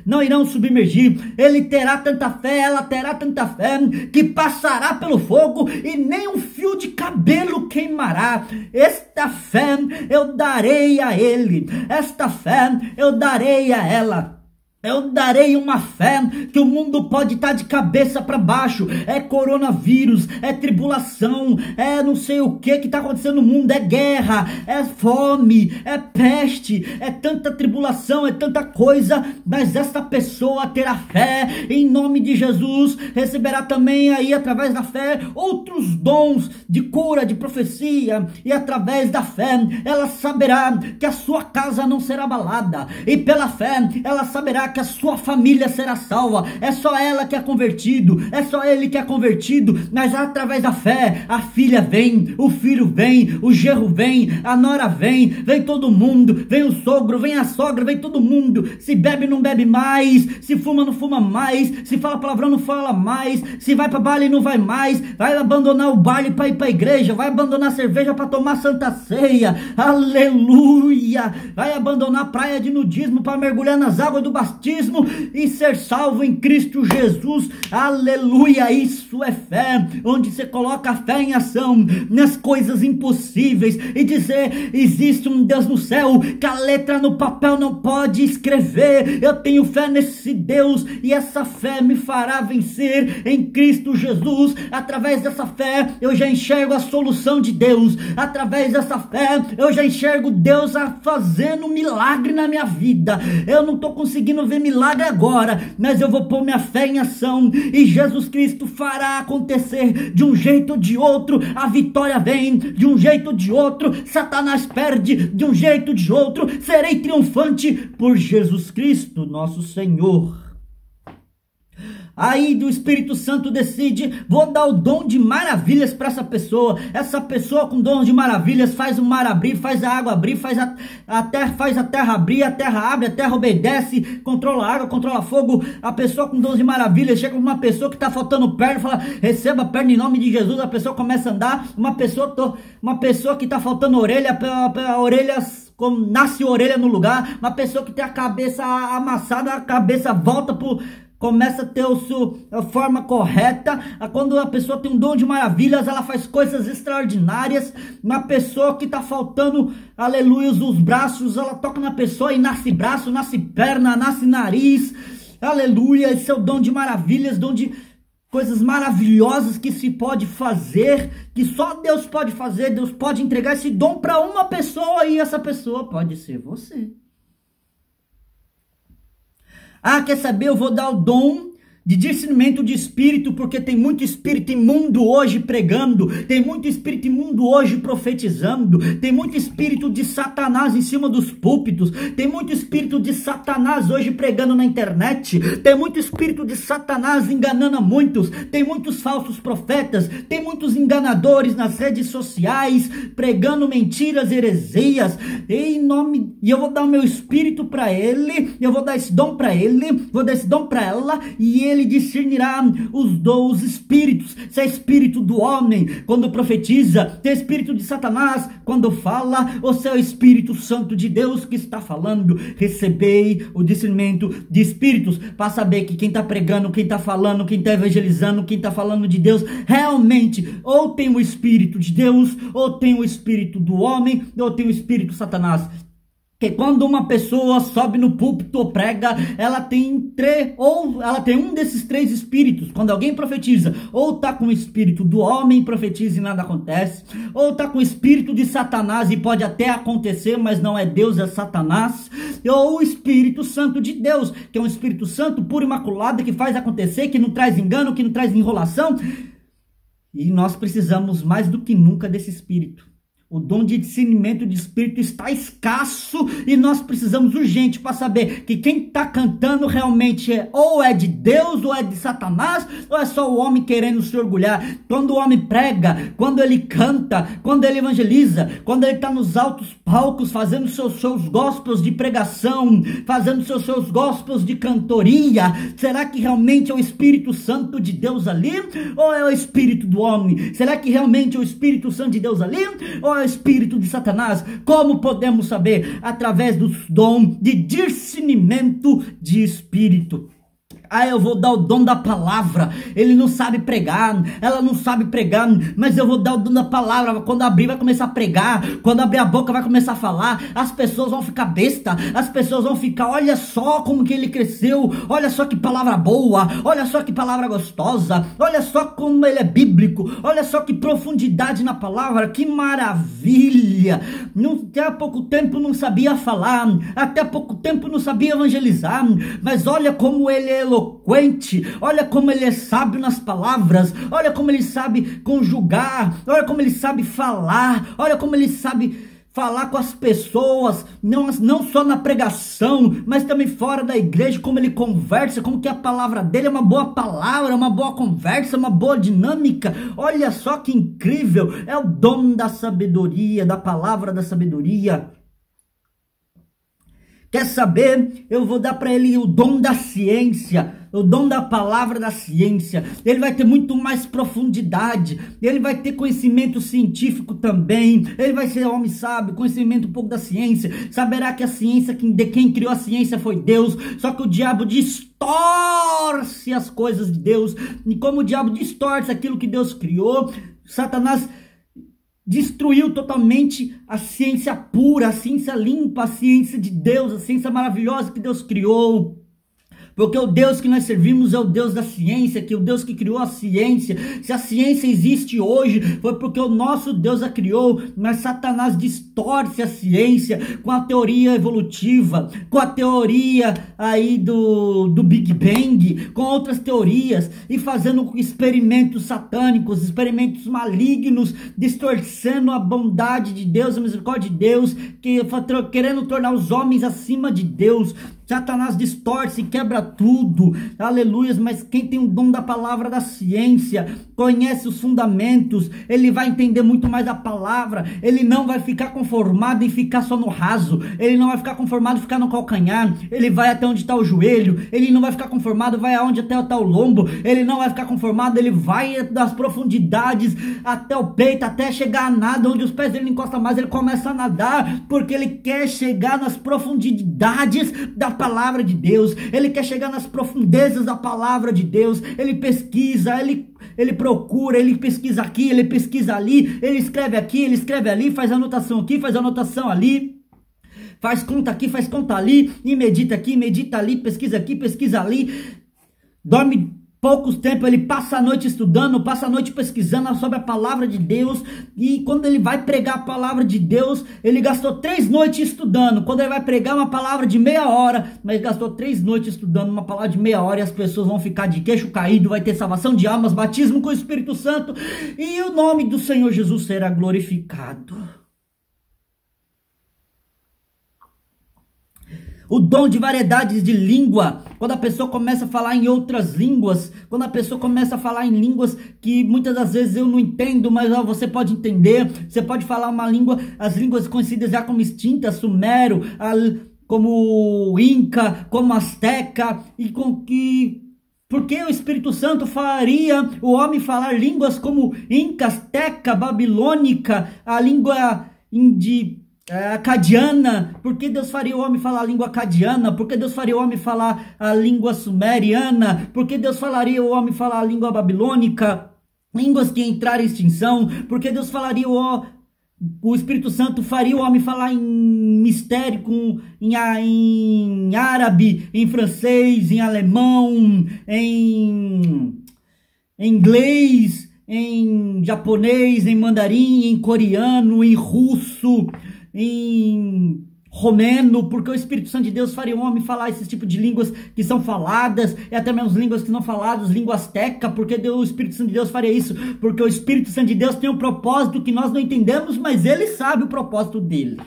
não irão submergir. Ele terá tanta fé, ela terá tanta fé, que passará pelo fogo e nem um fio de cabelo queimará. Esta fé eu darei a ele, esta fé eu darei a ela. Eu darei uma fé que o mundo pode estar de cabeça para baixo. É coronavírus, é tribulação, é não sei o que está acontecendo no mundo, é guerra, é fome, é peste, é tanta tribulação, é tanta coisa, mas esta pessoa terá fé em nome de Jesus, receberá também aí através da fé outros dons de cura, de profecia, e através da fé ela saberá que a sua casa não será abalada, e pela fé ela saberá que a sua família será salva. É só ela que é convertido, é só ele que é convertido, mas através da fé a filha vem, o filho vem, o genro vem, a nora vem todo mundo, vem o sogro, vem a sogra, vem todo mundo. Se bebe não bebe mais, se fuma não fuma mais, se fala palavrão não fala mais, se vai para baile não vai mais, vai abandonar o baile para ir para a igreja, vai abandonar a cerveja para tomar santa ceia, aleluia, vai abandonar a praia de nudismo para mergulhar nas águas do batismo e ser salvo em Cristo Jesus, aleluia. Isso é fé, onde você coloca a fé em ação nas coisas impossíveis e dizer, existe um Deus no céu que a letra no papel não pode escrever. Eu tenho fé nesse Deus e essa fé me fará vencer em Cristo Jesus. Através dessa fé eu já enxergo a solução de Deus, através dessa fé eu já enxergo Deus fazendo um milagre na minha vida. Eu não estou conseguindo ver milagre agora, mas eu vou pôr minha fé em ação e Jesus Cristo fará acontecer de um jeito ou de outro. A vitória vem de um jeito ou de outro, Satanás perde de um jeito ou de outro, serei triunfante por Jesus Cristo nosso Senhor. Aí do Espírito Santo decide, vou dar o dom de maravilhas para essa pessoa com dom de maravilhas faz o mar abrir, faz a água abrir, faz a terra abrir, a terra abre, a terra obedece, controla a água, controla fogo. A pessoa com dons de maravilhas chega com uma pessoa que está faltando perna, fala, receba a perna em nome de Jesus, a pessoa começa a andar. Uma pessoa que está faltando orelha, a orelha nasce orelha no lugar. Uma pessoa que tem a cabeça amassada, a cabeça volta começa a ter a forma correta. Quando a pessoa tem um dom de maravilhas, ela faz coisas extraordinárias. Uma pessoa que está faltando, aleluia, os braços, ela toca na pessoa e nasce braço, nasce perna, nasce nariz, aleluia. Esse é o dom de maravilhas, dom de coisas maravilhosas que se pode fazer, que só Deus pode fazer. Deus pode entregar esse dom para uma pessoa e essa pessoa pode ser você. Ah, quer saber? Eu vou dar o dom de discernimento de espírito, porque tem muito espírito imundo hoje pregando, tem muito espírito imundo hoje profetizando, tem muito espírito de Satanás em cima dos púlpitos, tem muito espírito de Satanás hoje pregando na internet, tem muito espírito de Satanás enganando a muitos, tem muitos falsos profetas, tem muitos enganadores nas redes sociais, pregando mentiras, heresias, e eu vou dar o meu espírito para ele, eu vou dar esse dom para ele, vou dar esse dom para ela, e ele discernirá os espíritos, se é espírito do homem quando profetiza, se é espírito de Satanás quando fala, ou se é o Espírito Santo de Deus que está falando. Recebei o discernimento de espíritos, para saber que quem está pregando, quem está falando, quem está evangelizando, quem está falando de Deus, realmente ou tem o Espírito de Deus, ou tem o Espírito do homem, ou tem o Espírito de Satanás. Que quando uma pessoa sobe no púlpito ou prega, ela tem um desses três espíritos. Quando alguém profetiza, ou está com o espírito do homem, profetiza e nada acontece, ou está com o espírito de Satanás e pode até acontecer, mas não é Deus, é Satanás, ou o Espírito Santo de Deus, que é um Espírito Santo puro e imaculado, que faz acontecer, que não traz engano, que não traz enrolação. E nós precisamos mais do que nunca desse espírito. O dom de discernimento de espírito está escasso e nós precisamos urgente para saber que quem está cantando realmente ou é de Deus ou é de Satanás, ou é só o homem querendo se orgulhar. Quando o homem prega, quando ele canta, quando ele evangeliza, quando ele está nos altos palcos fazendo seus gospels de pregação, fazendo seus gospels de cantoria, será que realmente é o Espírito Santo de Deus ali? Ou é o Espírito do homem? Será que realmente é o Espírito Santo de Deus ali? Ou é o espírito de Satanás? Como podemos saber? Através do dom de discernimento de espírito. Eu vou dar o dom da palavra. Ele não sabe pregar, ela não sabe pregar, mas eu vou dar o dom da palavra. Quando abrir, vai começar a pregar. Quando abrir a boca, vai começar a falar. As pessoas vão ficar besta. As pessoas vão ficar, olha só como que ele cresceu. Olha só que palavra boa. Olha só que palavra gostosa. Olha só como ele é bíblico. Olha só que profundidade na palavra. Que maravilha. Até há pouco tempo não sabia falar. Até há pouco tempo não sabia evangelizar. Mas olha como ele é eloquente, olha como ele é sábio nas palavras, olha como ele sabe conjugar, olha como ele sabe falar, olha como ele sabe falar com as pessoas, não só na pregação, mas também fora da igreja, como ele conversa, como que a palavra dele é uma boa palavra, uma boa conversa, uma boa dinâmica. Olha só que incrível, é o dom da sabedoria, da palavra da sabedoria. Quer saber? Eu vou dar para ele o dom da ciência, o dom da palavra da ciência. Ele vai ter muito mais profundidade, ele vai ter conhecimento científico também, ele vai ser homem sábio, conhecimento um pouco da ciência, saberá que a ciência, de quem criou a ciência foi Deus, só que o diabo distorce as coisas de Deus, e como o diabo distorce aquilo que Deus criou, Satanás destruiu totalmente a ciência pura, a ciência limpa, a ciência de Deus, a ciência maravilhosa que Deus criou. Porque o Deus que nós servimos é o Deus da ciência, que é o Deus que criou a ciência. Se a ciência existe hoje, foi porque o nosso Deus a criou, mas Satanás distorce a ciência com a teoria evolutiva, com a teoria aí do Big Bang, com outras teorias, e fazendo experimentos satânicos, experimentos malignos, distorcendo a bondade de Deus, a misericórdia de Deus, querendo tornar os homens acima de Deus. Satanás distorce e quebra tudo, aleluias, mas quem tem o dom da palavra da ciência, conhece os fundamentos, ele vai entender muito mais a palavra, ele não vai ficar conformado em ficar só no raso, ele não vai ficar conformado em ficar no calcanhar, ele vai até onde está o joelho, ele não vai ficar conformado, vai aonde até está o lombo, ele não vai ficar conformado, ele vai das profundidades até o peito, até chegar a nada, onde os pés dele não encostam mais, ele começa a nadar, porque ele quer chegar nas profundidades da palavra de Deus, ele quer chegar nas profundezas da palavra de Deus, ele pesquisa, ele procura, ele pesquisa aqui, ele pesquisa ali, ele escreve aqui, ele escreve ali, faz anotação aqui, faz anotação ali, faz conta aqui, faz conta ali, e medita aqui, medita ali, pesquisa aqui, pesquisa ali, dorme poucos tempos, ele passa a noite estudando, passa a noite pesquisando sobre a palavra de Deus, e quando ele vai pregar a palavra de Deus, ele gastou 3 noites estudando. Quando ele vai pregar uma palavra de meia hora, mas ele gastou 3 noites estudando uma palavra de meia hora, e as pessoas vão ficar de queixo caído, vai ter salvação de almas, batismo com o Espírito Santo, e o nome do Senhor Jesus será glorificado. O dom de variedades de língua, quando a pessoa começa a falar em outras línguas, quando a pessoa começa a falar em línguas que muitas das vezes eu não entendo, mas você pode entender, você pode falar uma língua, as línguas conhecidas já como extintas, sumério, como inca, como asteca, e com que... Porque o Espírito Santo faria o homem falar línguas como inca, asteca, babilônica, a língua acadiana? Porque Deus faria o homem falar a língua acadiana? Porque Deus faria o homem falar a língua sumeriana? Porque Deus falaria o homem falar a língua babilônica? Línguas que entraram em extinção? Porque Deus falaria o Espírito Santo faria o homem falar em mistério, em árabe, em francês, em alemão, em inglês, em japonês, em mandarim, em coreano, em russo, em romeno, porque o Espírito Santo de Deus faria o homem falar esse tipo de línguas que são faladas, e até mesmo línguas que não faladas, língua asteca, porque o Espírito Santo de Deus faria isso, porque o Espírito Santo de Deus tem um propósito que nós não entendemos, mas ele sabe o propósito dele.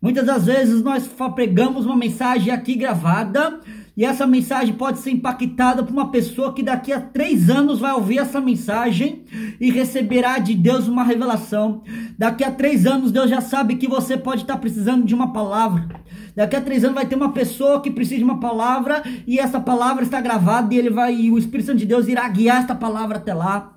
Muitas das vezes nós pregamos uma mensagem aqui gravada, e essa mensagem pode ser impactada por uma pessoa que daqui a 3 anos vai ouvir essa mensagem e receberá de Deus uma revelação. Daqui a 3 anos Deus já sabe que você pode estar precisando de uma palavra. Daqui a 3 anos vai ter uma pessoa que precisa de uma palavra, e essa palavra está gravada, e o Espírito Santo de Deus irá guiar esta palavra até lá.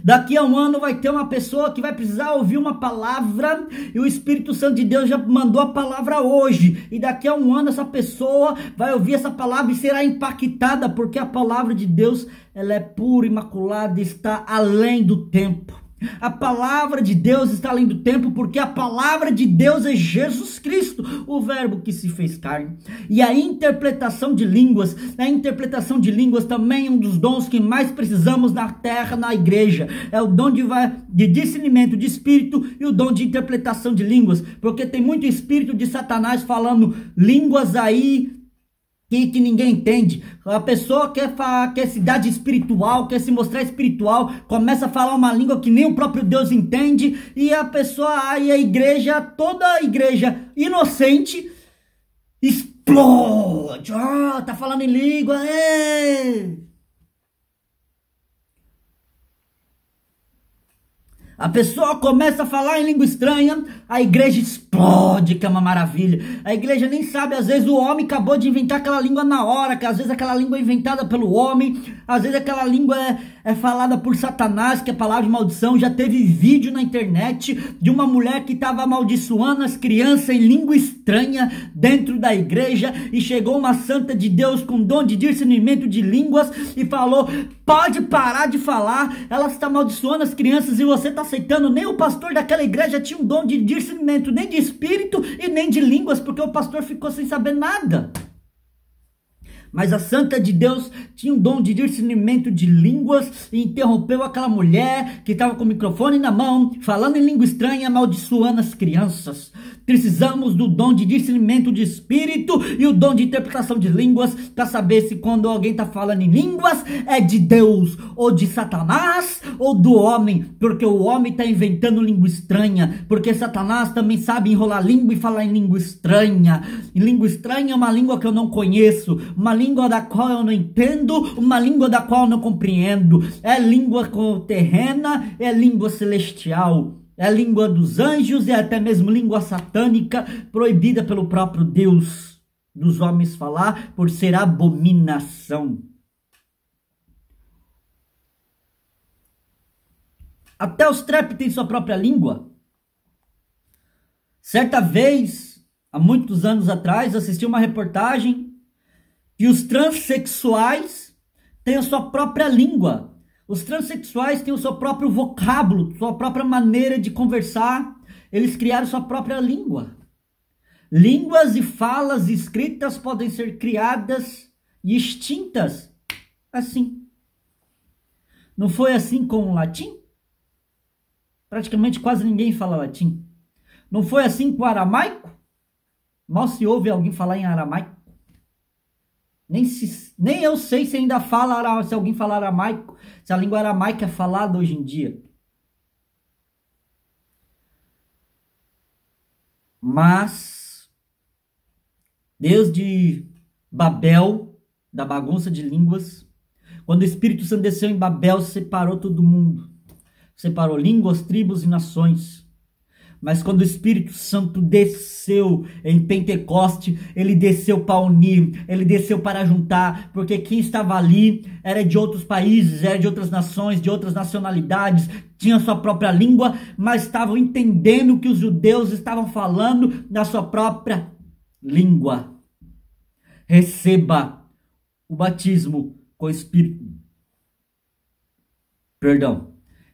Daqui a 1 ano vai ter uma pessoa que vai precisar ouvir uma palavra, e o Espírito Santo de Deus já mandou a palavra hoje, e daqui a 1 ano essa pessoa vai ouvir essa palavra e será impactada, porque a palavra de Deus, ela é pura, imaculada, está além do tempo. A palavra de Deus está além do tempo, porque a palavra de Deus é Jesus Cristo, o verbo que se fez carne. E a interpretação de línguas também é um dos dons que mais precisamos na terra, na igreja. É o dom de discernimento de espírito e o dom de interpretação de línguas, porque tem muito espírito de Satanás falando línguas aí que ninguém entende. A pessoa quer se dar de espiritual, quer se mostrar espiritual, começa a falar uma língua que nem o próprio Deus entende, e a pessoa, e a igreja, toda a igreja inocente, explode. Tá falando em língua, A pessoa começa a falar em língua estranha, a igreja explode, que é uma maravilha. A igreja nem sabe, às vezes o homem acabou de inventar aquela língua na hora, que às vezes aquela língua é inventada pelo homem, às vezes aquela língua é falada por Satanás, que é palavra de maldição. Já teve vídeo na internet de uma mulher que estava amaldiçoando as crianças em língua estranha dentro da igreja, e chegou uma santa de Deus com dom de discernimento de línguas e falou: pode parar de falar, ela está amaldiçoando as crianças e você está aceitando. Nem o pastor daquela igreja tinha um dom de discernimento, nem de espírito e nem de línguas, porque o pastor ficou sem saber nada. Mas a santa de Deus tinha um dom de discernimento de línguas e interrompeu aquela mulher que estava com o microfone na mão, falando em língua estranha, amaldiçoando as crianças. Precisamos do dom de discernimento de espírito e o dom de interpretação de línguas para saber se quando alguém está falando em línguas é de Deus, ou de Satanás, ou do homem, porque o homem está inventando língua estranha, porque Satanás também sabe enrolar língua e falar em língua estranha. E língua estranha é uma língua que eu não conheço, uma língua da qual eu não entendo, uma língua da qual eu não compreendo. É língua terrena, é língua celestial. É a língua dos anjos, e até mesmo língua satânica, proibida pelo próprio Deus dos homens falar, por ser abominação. Até os trapos têm sua própria língua. Certa vez, há muitos anos atrás, assisti uma reportagem que os transexuais têm a sua própria língua. Os transexuais têm o seu próprio vocábulo, sua própria maneira de conversar. Eles criaram sua própria língua. Línguas e falas escritas podem ser criadas e extintas. assim. Não foi assim com o latim? Praticamente quase ninguém fala latim. Não foi assim com o aramaico? Mal se ouve alguém falar em aramaico. Nem eu sei se ainda fala, se alguém fala aramaico, se a língua aramaica é falada hoje em dia. Mas Deus de Babel, da bagunça de línguas, quando o Espírito Santo desceu em Babel, separou todo mundo. Separou línguas, tribos e nações. Mas quando o Espírito Santo desceu em Pentecoste, ele desceu para unir, ele desceu para juntar, porque quem estava ali era de outros países, era de outras nações, de outras nacionalidades, tinha sua própria língua, mas estavam entendendo o que os judeus estavam falando na sua própria língua. Receba o batismo com o Espírito.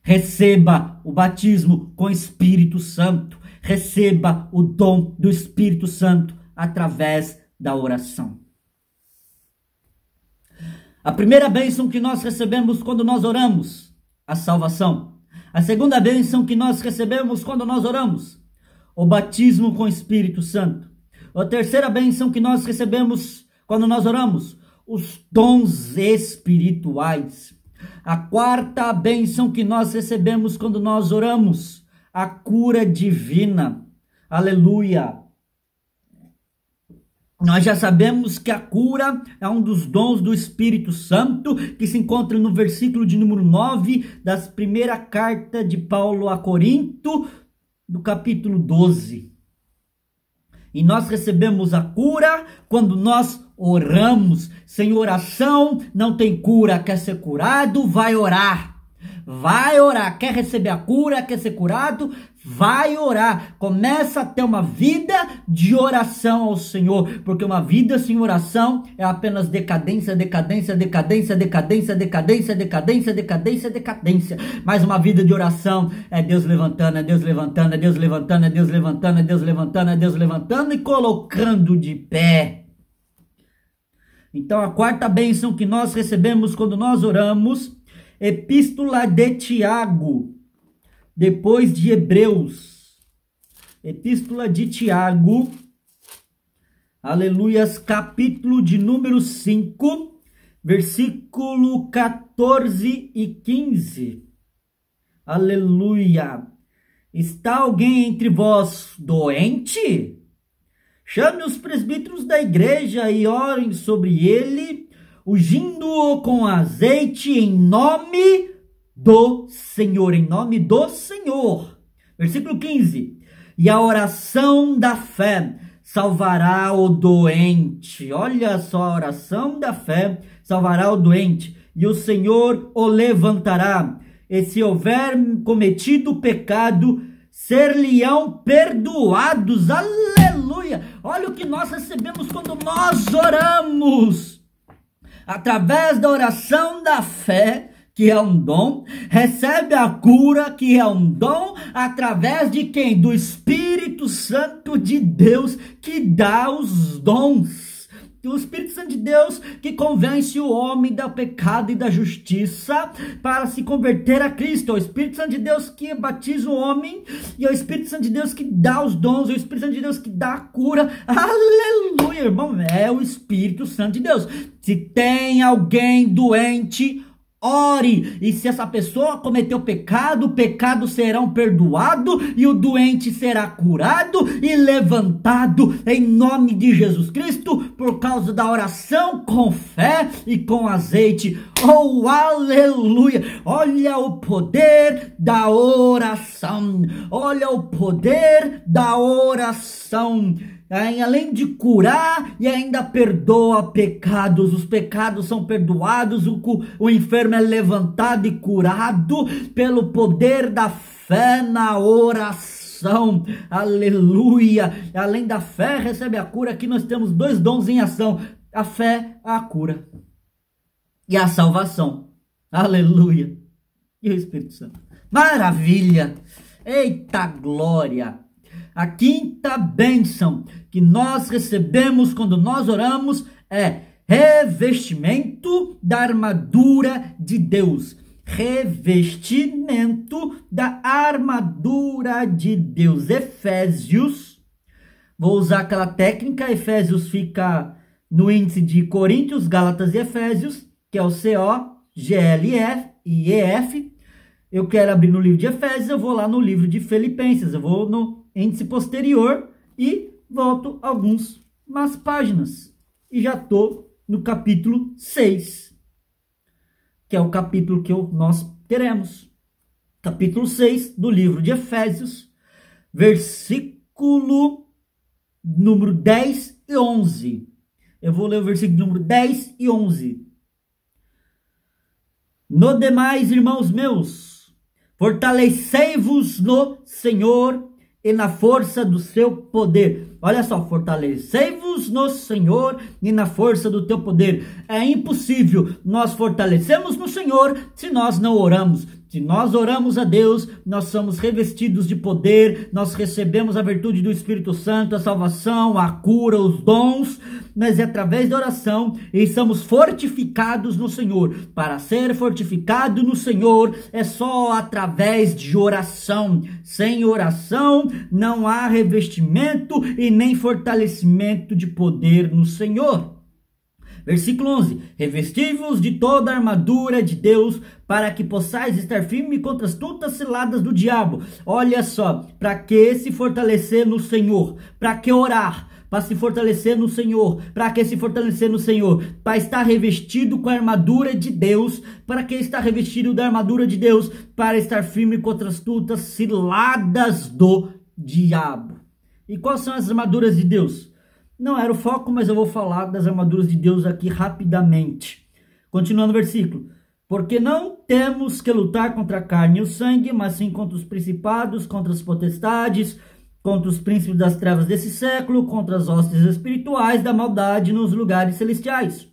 Receba o batismo com o Espírito Santo. Receba o dom do Espírito Santo através da oração. A primeira bênção que nós recebemos quando nós oramos, a salvação. A segunda bênção que nós recebemos quando nós oramos, o batismo com o Espírito Santo. A terceira bênção que nós recebemos quando nós oramos, os dons espirituais. A quarta bênção que nós recebemos quando nós oramos, a cura divina. Aleluia! Nós já sabemos que a cura é um dos dons do Espírito Santo, que se encontra no versículo de número 9 da primeira carta de Paulo a Corinto, do capítulo 12. E nós recebemos a cura quando nós oramos. Sem oração não tem cura. Quer ser curado? Vai orar. Vai orar. Quer receber a cura? Quer ser curado? Vai orar. Começa a ter uma vida de oração ao Senhor. Porque uma vida sem oração é apenas decadência, decadência, decadência, decadência, decadência, decadência, decadência, decadência. Mas uma vida de oração é Deus levantando, é Deus levantando, é Deus levantando, é Deus levantando, é Deus levantando, é Deus levantando e colocando de pé. Então a quarta bênção que nós recebemos quando nós oramos, Epístola de Tiago, depois de Hebreus. Epístola de Tiago, aleluias, capítulo de número 5, versículo 14 e 15. Aleluia. Está alguém entre vós doente? Chame os presbíteros da igreja e orem sobre ele, ungindo-o com azeite em nome do Senhor. Em nome do Senhor. Versículo 15. E a oração da fé salvará o doente. Olha só, a oração da fé salvará o doente. E o Senhor o levantará. E se houver cometido pecado, ser-lhe-ão perdoados. Aleluia! Olha o que nós recebemos quando nós oramos. Através da oração da fé, que é um dom, recebe a cura, que é um dom, através de quem? Do Espírito Santo de Deus, que dá os dons. O Espírito Santo de Deus que convence o homem do pecado e da justiça para se converter a Cristo. É o Espírito Santo de Deus que batiza o homem e é o Espírito Santo de Deus que dá os dons, é o Espírito Santo de Deus que dá a cura. Aleluia, irmão, é o Espírito Santo de Deus. Se tem alguém doente, ore, e se essa pessoa cometeu pecado, o pecado será perdoado e o doente será curado e levantado em nome de Jesus Cristo por causa da oração com fé e com azeite. Oh, aleluia! Olha o poder da oração. Olha o poder da oração. Além de curar e ainda perdoa pecados, os pecados são perdoados, o enfermo é levantado e curado pelo poder da fé na oração. Aleluia! Além da fé, recebe a cura. Aqui nós temos dois dons em ação: a fé, a cura e a salvação. Aleluia! E o Espírito Santo. Maravilha! Eita glória! A quinta bênção que nós recebemos quando nós oramos é revestimento da armadura de Deus. Revestimento da armadura de Deus. Efésios, vou usar aquela técnica, Efésios fica no índice de Coríntios, Gálatas e Efésios, que é o CO, GLF e EF. Eu quero abrir no livro de Efésios, eu vou lá no livro de Filipenses, eu vou no índice posterior e volto algumas páginas. E já estou no capítulo 6, que é o capítulo que nós queremos. Capítulo 6 do livro de Efésios, versículo número 10 e 11. Eu vou ler o versículo número 10 e 11. No demais, irmãos meus, fortalecei-vos no Senhor e na força do seu poder. Olha só, fortalecei-vos no Senhor e na força do teu poder. É impossível nós fortalecemos no Senhor se nós não oramos. Se nós oramos a Deus, nós somos revestidos de poder, nós recebemos a virtude do Espírito Santo, a salvação, a cura, os dons, mas é através da oração e somos fortificados no Senhor. Para ser fortificado no Senhor é só através de oração. Sem oração não há revestimento e nem fortalecimento de poder no Senhor. Versículo 11. Revesti-vos de toda a armadura de Deus para que possais estar firme contra as astutas ciladas do diabo. Olha só, para que se fortalecer no Senhor? Para que orar? Para se fortalecer no Senhor. Para que se fortalecer no Senhor? Para estar revestido com a armadura de Deus. Para que estar revestido da armadura de Deus? Para estar firme contra as astutas ciladas do diabo. E quais são as armaduras de Deus? Não era o foco, mas eu vou falar das armaduras de Deus aqui rapidamente. Continuando o versículo. Porque não temos que lutar contra a carne e o sangue, mas sim contra os principados, contra as potestades, contra os príncipes das trevas desse século, contra as hostes espirituais da maldade nos lugares celestiais.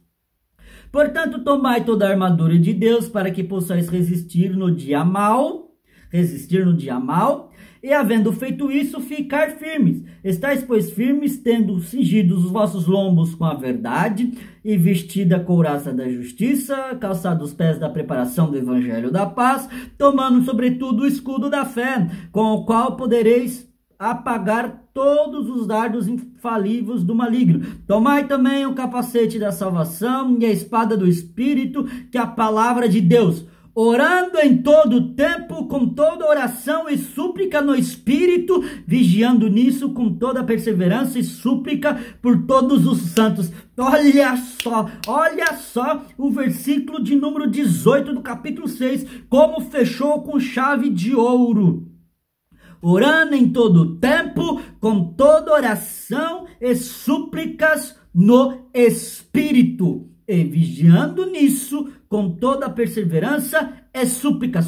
Portanto, tomai toda a armadura de Deus para que possais resistir no dia mal, e havendo feito isso, ficar firmes. Estais, pois, firmes, tendo cingidos os vossos lombos com a verdade, e vestida a couraça da justiça, calçados os pés da preparação do evangelho da paz, tomando sobretudo o escudo da fé, com o qual podereis apagar todos os dardos infalíveis do maligno. Tomai também o capacete da salvação e a espada do Espírito, que é a palavra de Deus, orando em todo tempo, com toda oração e súplica no Espírito, vigiando nisso com toda perseverança e súplica por todos os santos. Olha só o versículo de número 18 do capítulo 6, como fechou com chave de ouro. Orando em todo tempo, com toda oração e súplicas no Espírito, e vigiando nisso com toda perseverança é súplica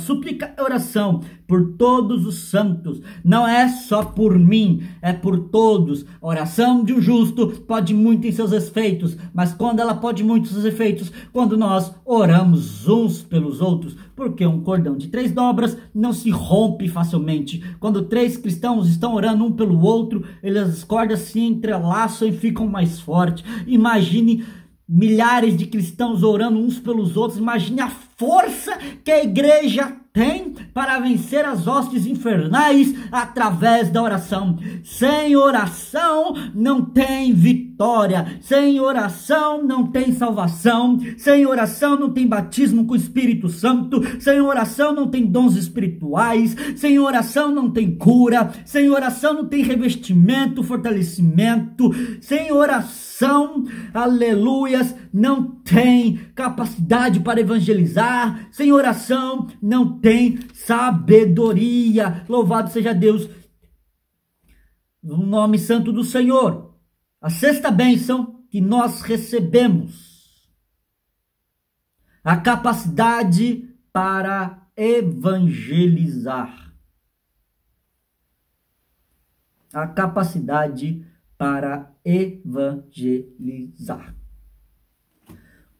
é oração por todos os santos. Não é só por mim, é por todos. A oração de um justo pode muito em seus efeitos, mas quando ela pode muito em seus efeitos, quando nós oramos uns pelos outros, porque um cordão de 3 dobras não se rompe facilmente. Quando 3 cristãos estão orando um pelo outro, as cordas se entrelaçam e ficam mais fortes. Imagine milhares de cristãos orando uns pelos outros. Imagine a força que a igreja tem para vencer as hostes infernais através da oração. Sem oração não tem vitória. Sem oração não tem salvação. Sem oração não tem batismo com o Espírito Santo. Sem oração não tem dons espirituais. Sem oração não tem cura. Sem oração não tem revestimento, fortalecimento. Sem oração, aleluias, não tem capacidade para evangelizar. Sem oração não tem sabedoria. Louvado seja Deus, no nome santo do Senhor. A 6ª bênção que nós recebemos: a capacidade para evangelizar. A capacidade para evangelizar.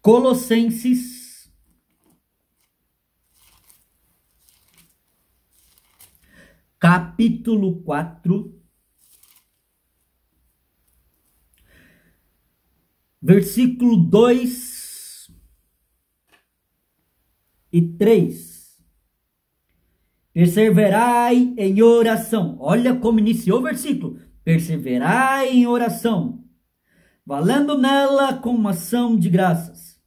Colossenses capítulo 4, versículo 2 e 3. Perseverai em oração. Olha como iniciou o versículo. Perseverai em oração, valendo nela com ação de graças.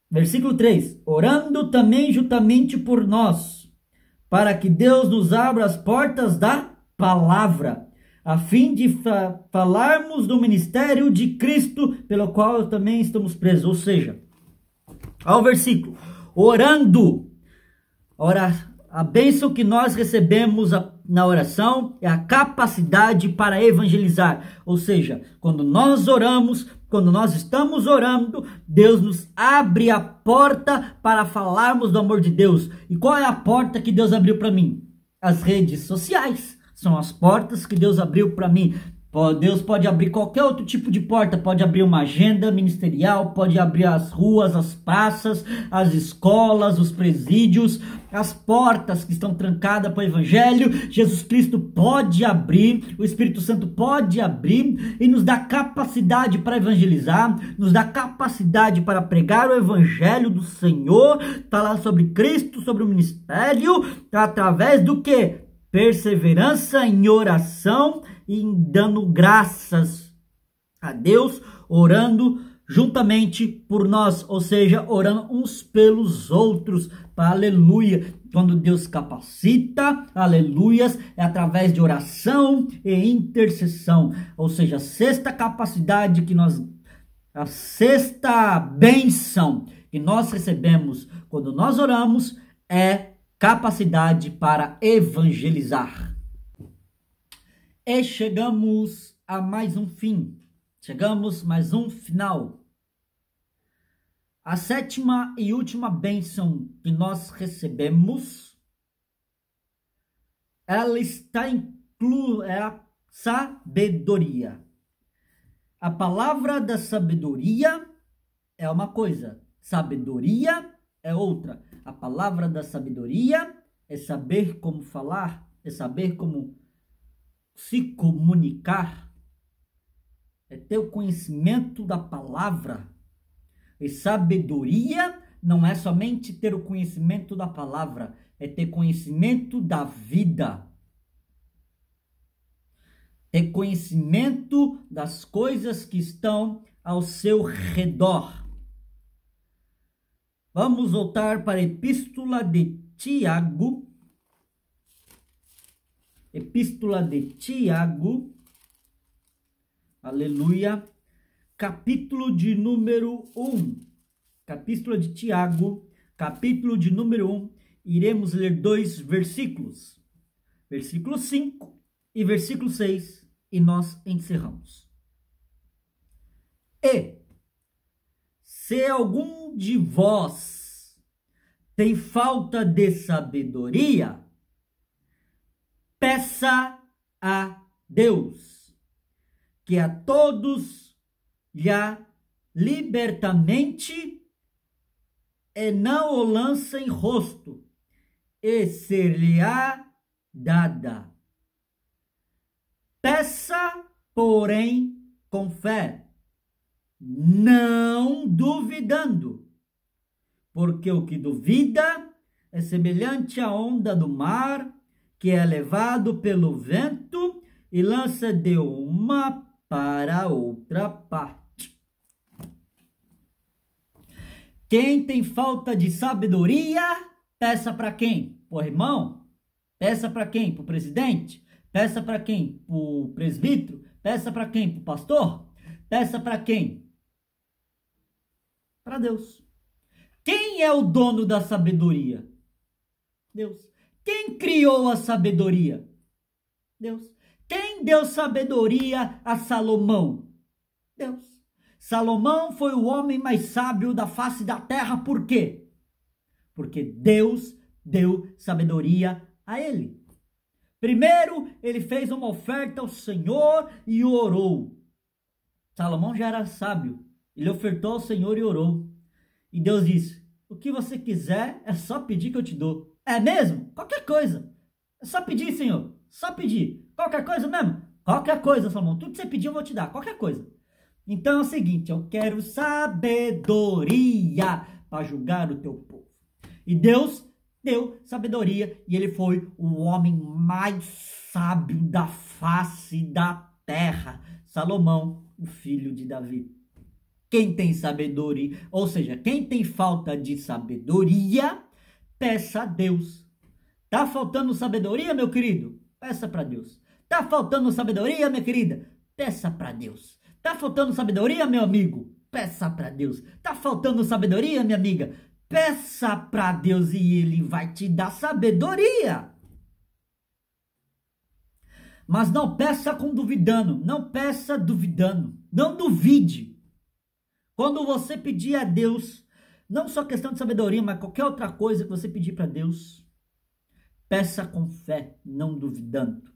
Versículo 3. Orando também juntamente por nós, para que Deus nos abra as portas da palavra, a fim de falarmos do ministério de Cristo, pelo qual também estamos presos. Ou seja, ao versículo, orando. Ora, a bênção que nós recebemos na oração é a capacidade para evangelizar. Ou seja, quando nós oramos, quando nós estamos orando, Deus nos abre a porta para falarmos do amor de Deus. E qual é a porta que Deus abriu para mim? As redes sociais. São as portas que Deus abriu para mim. Deus pode abrir qualquer outro tipo de porta, pode abrir uma agenda ministerial, pode abrir as ruas, as praças, as escolas, os presídios, as portas que estão trancadas para o evangelho. Jesus Cristo pode abrir, o Espírito Santo pode abrir e nos dá capacidade para evangelizar, nos dá capacidade para pregar o evangelho do Senhor, falar sobre Cristo, sobre o ministério, através do que? Perseverança em oração e dando graças a Deus, orando juntamente por nós, ou seja, orando uns pelos outros, aleluia. Quando Deus capacita, aleluias, é através de oração e intercessão, ou seja, a sexta capacidade a sexta bênção que nós recebemos quando nós oramos é capacidade para evangelizar. E chegamos a mais um fim. Chegamos a mais um final. A sétima e última bênção que nós recebemos, ela está é a sabedoria. A palavra da sabedoria é uma coisa, sabedoria é outra. A palavra da sabedoria é saber como falar, é saber como se comunicar, é ter o conhecimento da palavra. E sabedoria não é somente ter o conhecimento da palavra, é ter conhecimento da vida. Ter conhecimento das coisas que estão ao seu redor. Vamos voltar para a Epístola de Tiago. Epístola de Tiago. Aleluia. Capítulo de número 1. Epístola de Tiago, capítulo de número 1. Iremos ler 2 versículos. Versículo 5 e versículo 6. E nós encerramos. E se algum de vós tem falta de sabedoria, peça a Deus, que a todos lhe libertamente e não o lança em rosto, e ser-lhe-á dada. Peça, porém, com fé, não duvidando, porque o que duvida é semelhante à onda do mar, que é levado pelo vento e lança de uma para outra parte. Quem tem falta de sabedoria, peça para quem? Para o irmão? Peça para quem? Para o presidente? Peça para quem? Para o presbítero? Peça para quem? Para o pastor? Peça para quem? Para Deus. Quem é o dono da sabedoria? Deus. Quem criou a sabedoria? Deus. Quem deu sabedoria a Salomão? Deus. Salomão foi o homem mais sábio da face da terra, por quê? Porque Deus deu sabedoria a ele. Primeiro, ele fez uma oferta ao Senhor e orou. Salomão já era sábio. Ele ofertou ao Senhor e orou. E Deus disse: o que você quiser, é só pedir que eu te dou. É mesmo? Qualquer coisa. É só pedir, Senhor. Só pedir. Qualquer coisa mesmo? Qualquer coisa, Salomão. Tudo que você pedir eu vou te dar. Qualquer coisa. Então é o seguinte, eu quero sabedoria para julgar o teu povo. E Deus deu sabedoria e ele foi o homem mais sábio da face da terra. Salomão, o filho de Davi. Quem tem sabedoria, ou seja, quem tem falta de sabedoria, peça a Deus. Tá faltando sabedoria, meu querido? Peça para Deus. Tá faltando sabedoria, minha querida? Peça para Deus. Tá faltando sabedoria, meu amigo? Peça para Deus. Tá faltando sabedoria, minha amiga? Peça para Deus e ele vai te dar sabedoria. Mas não peça com duvidando, não peça duvidando, não duvide. Quando você pedir a Deus, não só questão de sabedoria, mas qualquer outra coisa que você pedir para Deus, peça com fé, não duvidando.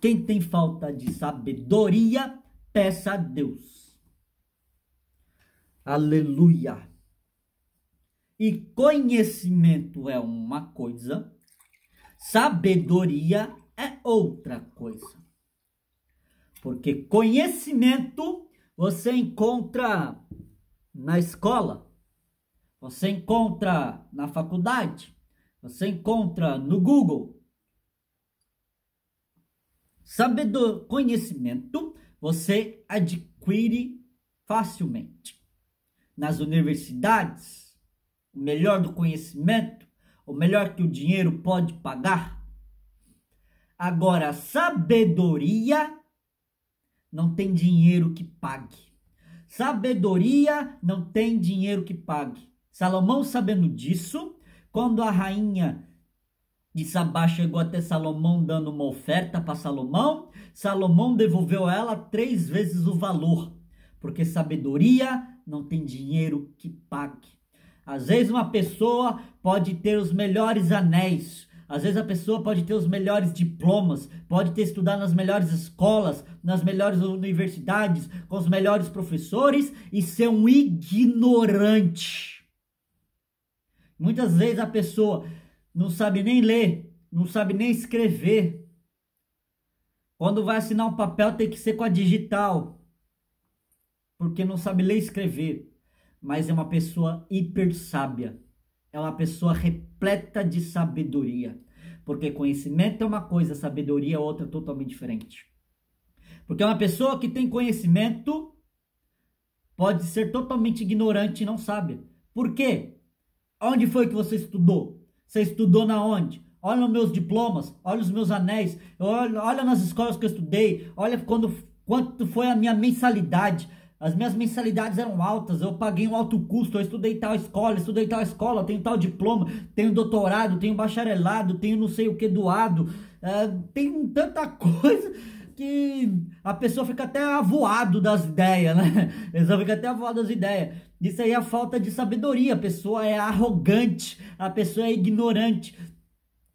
Quem tem falta de sabedoria, peça a Deus. Aleluia. E conhecimento é uma coisa, sabedoria é outra coisa. Porque conhecimento você encontra na escola, você encontra na faculdade, você encontra no Google. Conhecimento você adquire facilmente. Nas universidades, o melhor do conhecimento, o melhor que o dinheiro pode pagar. Agora, sabedoria não tem dinheiro que pague. Sabedoria não tem dinheiro que pague. Salomão, sabendo disso, quando a rainha de Sabá chegou até Salomão dando uma oferta para Salomão, Salomão devolveu a ela 3 vezes o valor, porque sabedoria não tem dinheiro que pague. Às vezes uma pessoa pode ter os melhores anéis, às vezes a pessoa pode ter os melhores diplomas, pode ter estudado nas melhores escolas, nas melhores universidades, com os melhores professores e ser um ignorante. Muitas vezes a pessoa não sabe nem ler, não sabe nem escrever. Quando vai assinar um papel tem que ser com a digital, porque não sabe ler e escrever. Mas é uma pessoa hiper sábia, é uma pessoa repleta de sabedoria. Porque conhecimento é uma coisa, sabedoria é outra totalmente diferente. Porque uma pessoa que tem conhecimento pode ser totalmente ignorante e não sábia. Por quê? Onde foi que você estudou? Você estudou na onde? Olha os meus diplomas, olha os meus anéis, olha nas escolas que eu estudei, olha quanto foi a minha mensalidade. As minhas mensalidades eram altas, eu paguei um alto custo, eu estudei tal escola, tenho tal diploma, tenho doutorado, tenho bacharelado, tenho não sei o que doado, tem tanta coisa que a pessoa fica até avoado das ideias, né? A pessoa fica até avoada das ideias. Isso aí é a falta de sabedoria, a pessoa é arrogante, a pessoa é ignorante.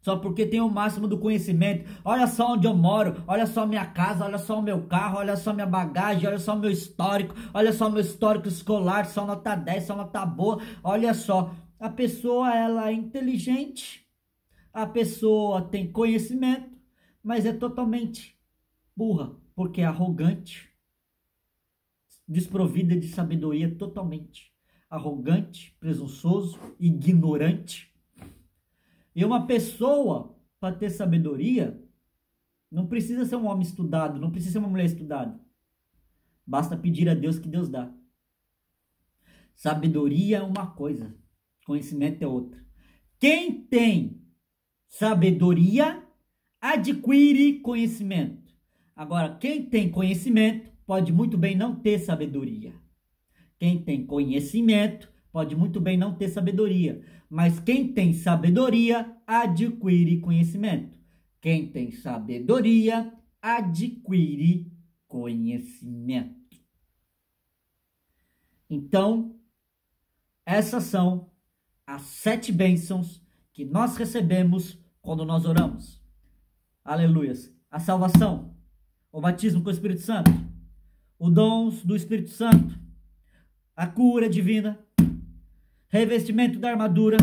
Só porque tem o máximo do conhecimento. Olha só onde eu moro, olha só minha casa, olha só o meu carro, olha só minha bagagem, olha só meu histórico, olha só meu histórico escolar, só nota 10, só nota boa. Olha só, a pessoa ela é inteligente, a pessoa tem conhecimento, mas é totalmente burra, porque é arrogante, desprovida de sabedoria totalmente. Arrogante, presunçoso, ignorante. E uma pessoa, para ter sabedoria, não precisa ser um homem estudado, não precisa ser uma mulher estudada. Basta pedir a Deus que Deus dá. Sabedoria é uma coisa, conhecimento é outra. Quem tem sabedoria, adquire conhecimento. Agora, quem tem conhecimento, pode muito bem não ter sabedoria. Quem tem conhecimento, pode muito bem não ter sabedoria. Mas quem tem sabedoria, adquire conhecimento. Quem tem sabedoria, adquire conhecimento. Então, essas são as 7 bênçãos que nós recebemos quando nós oramos. Aleluias. A salvação, o batismo com o Espírito Santo, os dons do Espírito Santo, a cura divina, revestimento da armadura,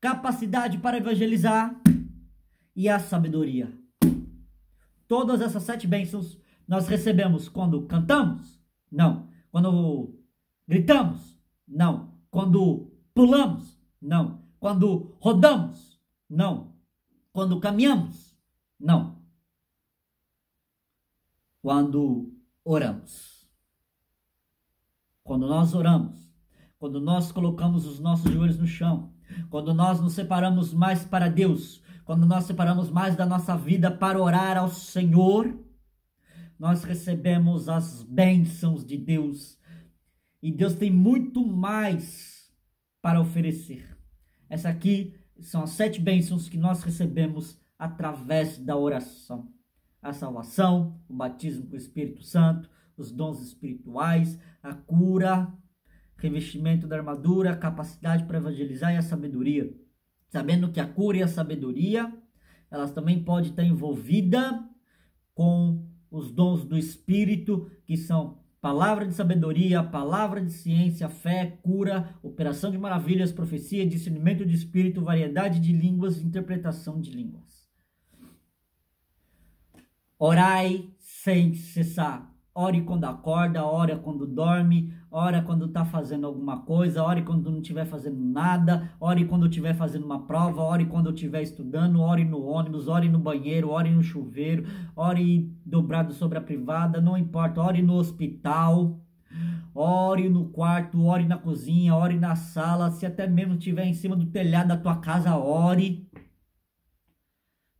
capacidade para evangelizar e a sabedoria. Todas essas 7 bênçãos Nós recebemos quando cantamos? Não. Quando gritamos? Não. Quando pulamos? Não. Quando rodamos? Não. Quando caminhamos? Não. Quando oramos. Quando nós oramos, quando nós colocamos os nossos joelhos no chão, quando nós nos separamos mais para Deus, quando nós separamos mais da nossa vida para orar ao Senhor, nós recebemos as bênçãos de Deus. E Deus tem muito mais para oferecer. Essa aqui são as 7 bênçãos que nós recebemos através da oração. A salvação, o batismo com o Espírito Santo, os dons espirituais, a cura, revestimento da armadura, a capacidade para evangelizar e a sabedoria. Sabendo que a cura e a sabedoria, elas também podem estar envolvidas com os dons do Espírito, que são palavra de sabedoria, palavra de ciência, fé, cura, operação de maravilhas, profecia, discernimento de espírito, variedade de línguas, interpretação de línguas. Orai sem cessar. Ore quando acorda, ore quando dorme, ore quando está fazendo alguma coisa, ore quando não estiver fazendo nada, ore quando estiver fazendo uma prova, ore quando estiver estudando, ore no ônibus, ore no banheiro, ore no chuveiro, ore dobrado sobre a privada, não importa, ore no hospital, ore no quarto, ore na cozinha, ore na sala, se até mesmo estiver em cima do telhado da tua casa, ore.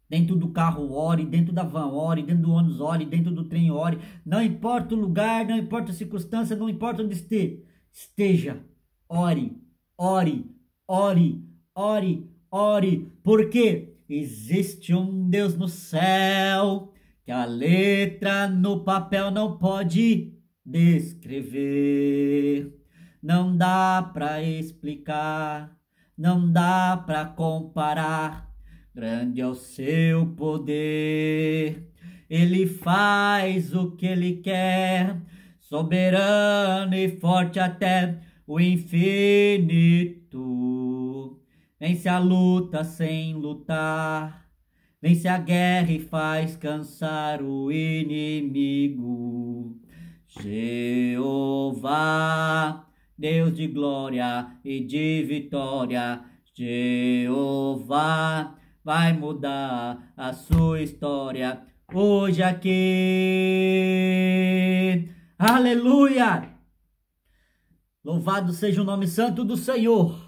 Dentro do carro, ore. Dentro da van, ore. Dentro do ônibus, ore. Dentro do trem, ore. Não importa o lugar, não importa a circunstância, não importa onde esteja. Ore, ore, ore, ore, ore. Porque existe um Deus no céu que a letra no papel não pode descrever. Não dá para explicar, não dá para comparar. Grande é o seu poder, ele faz o que ele quer, soberano e forte até o infinito. Vence a luta sem lutar, vence a guerra e faz cansar o inimigo. Jeová, Deus de glória e de vitória, Jeová, vai mudar a sua história hoje aqui. Aleluia! Louvado seja o nome santo do Senhor.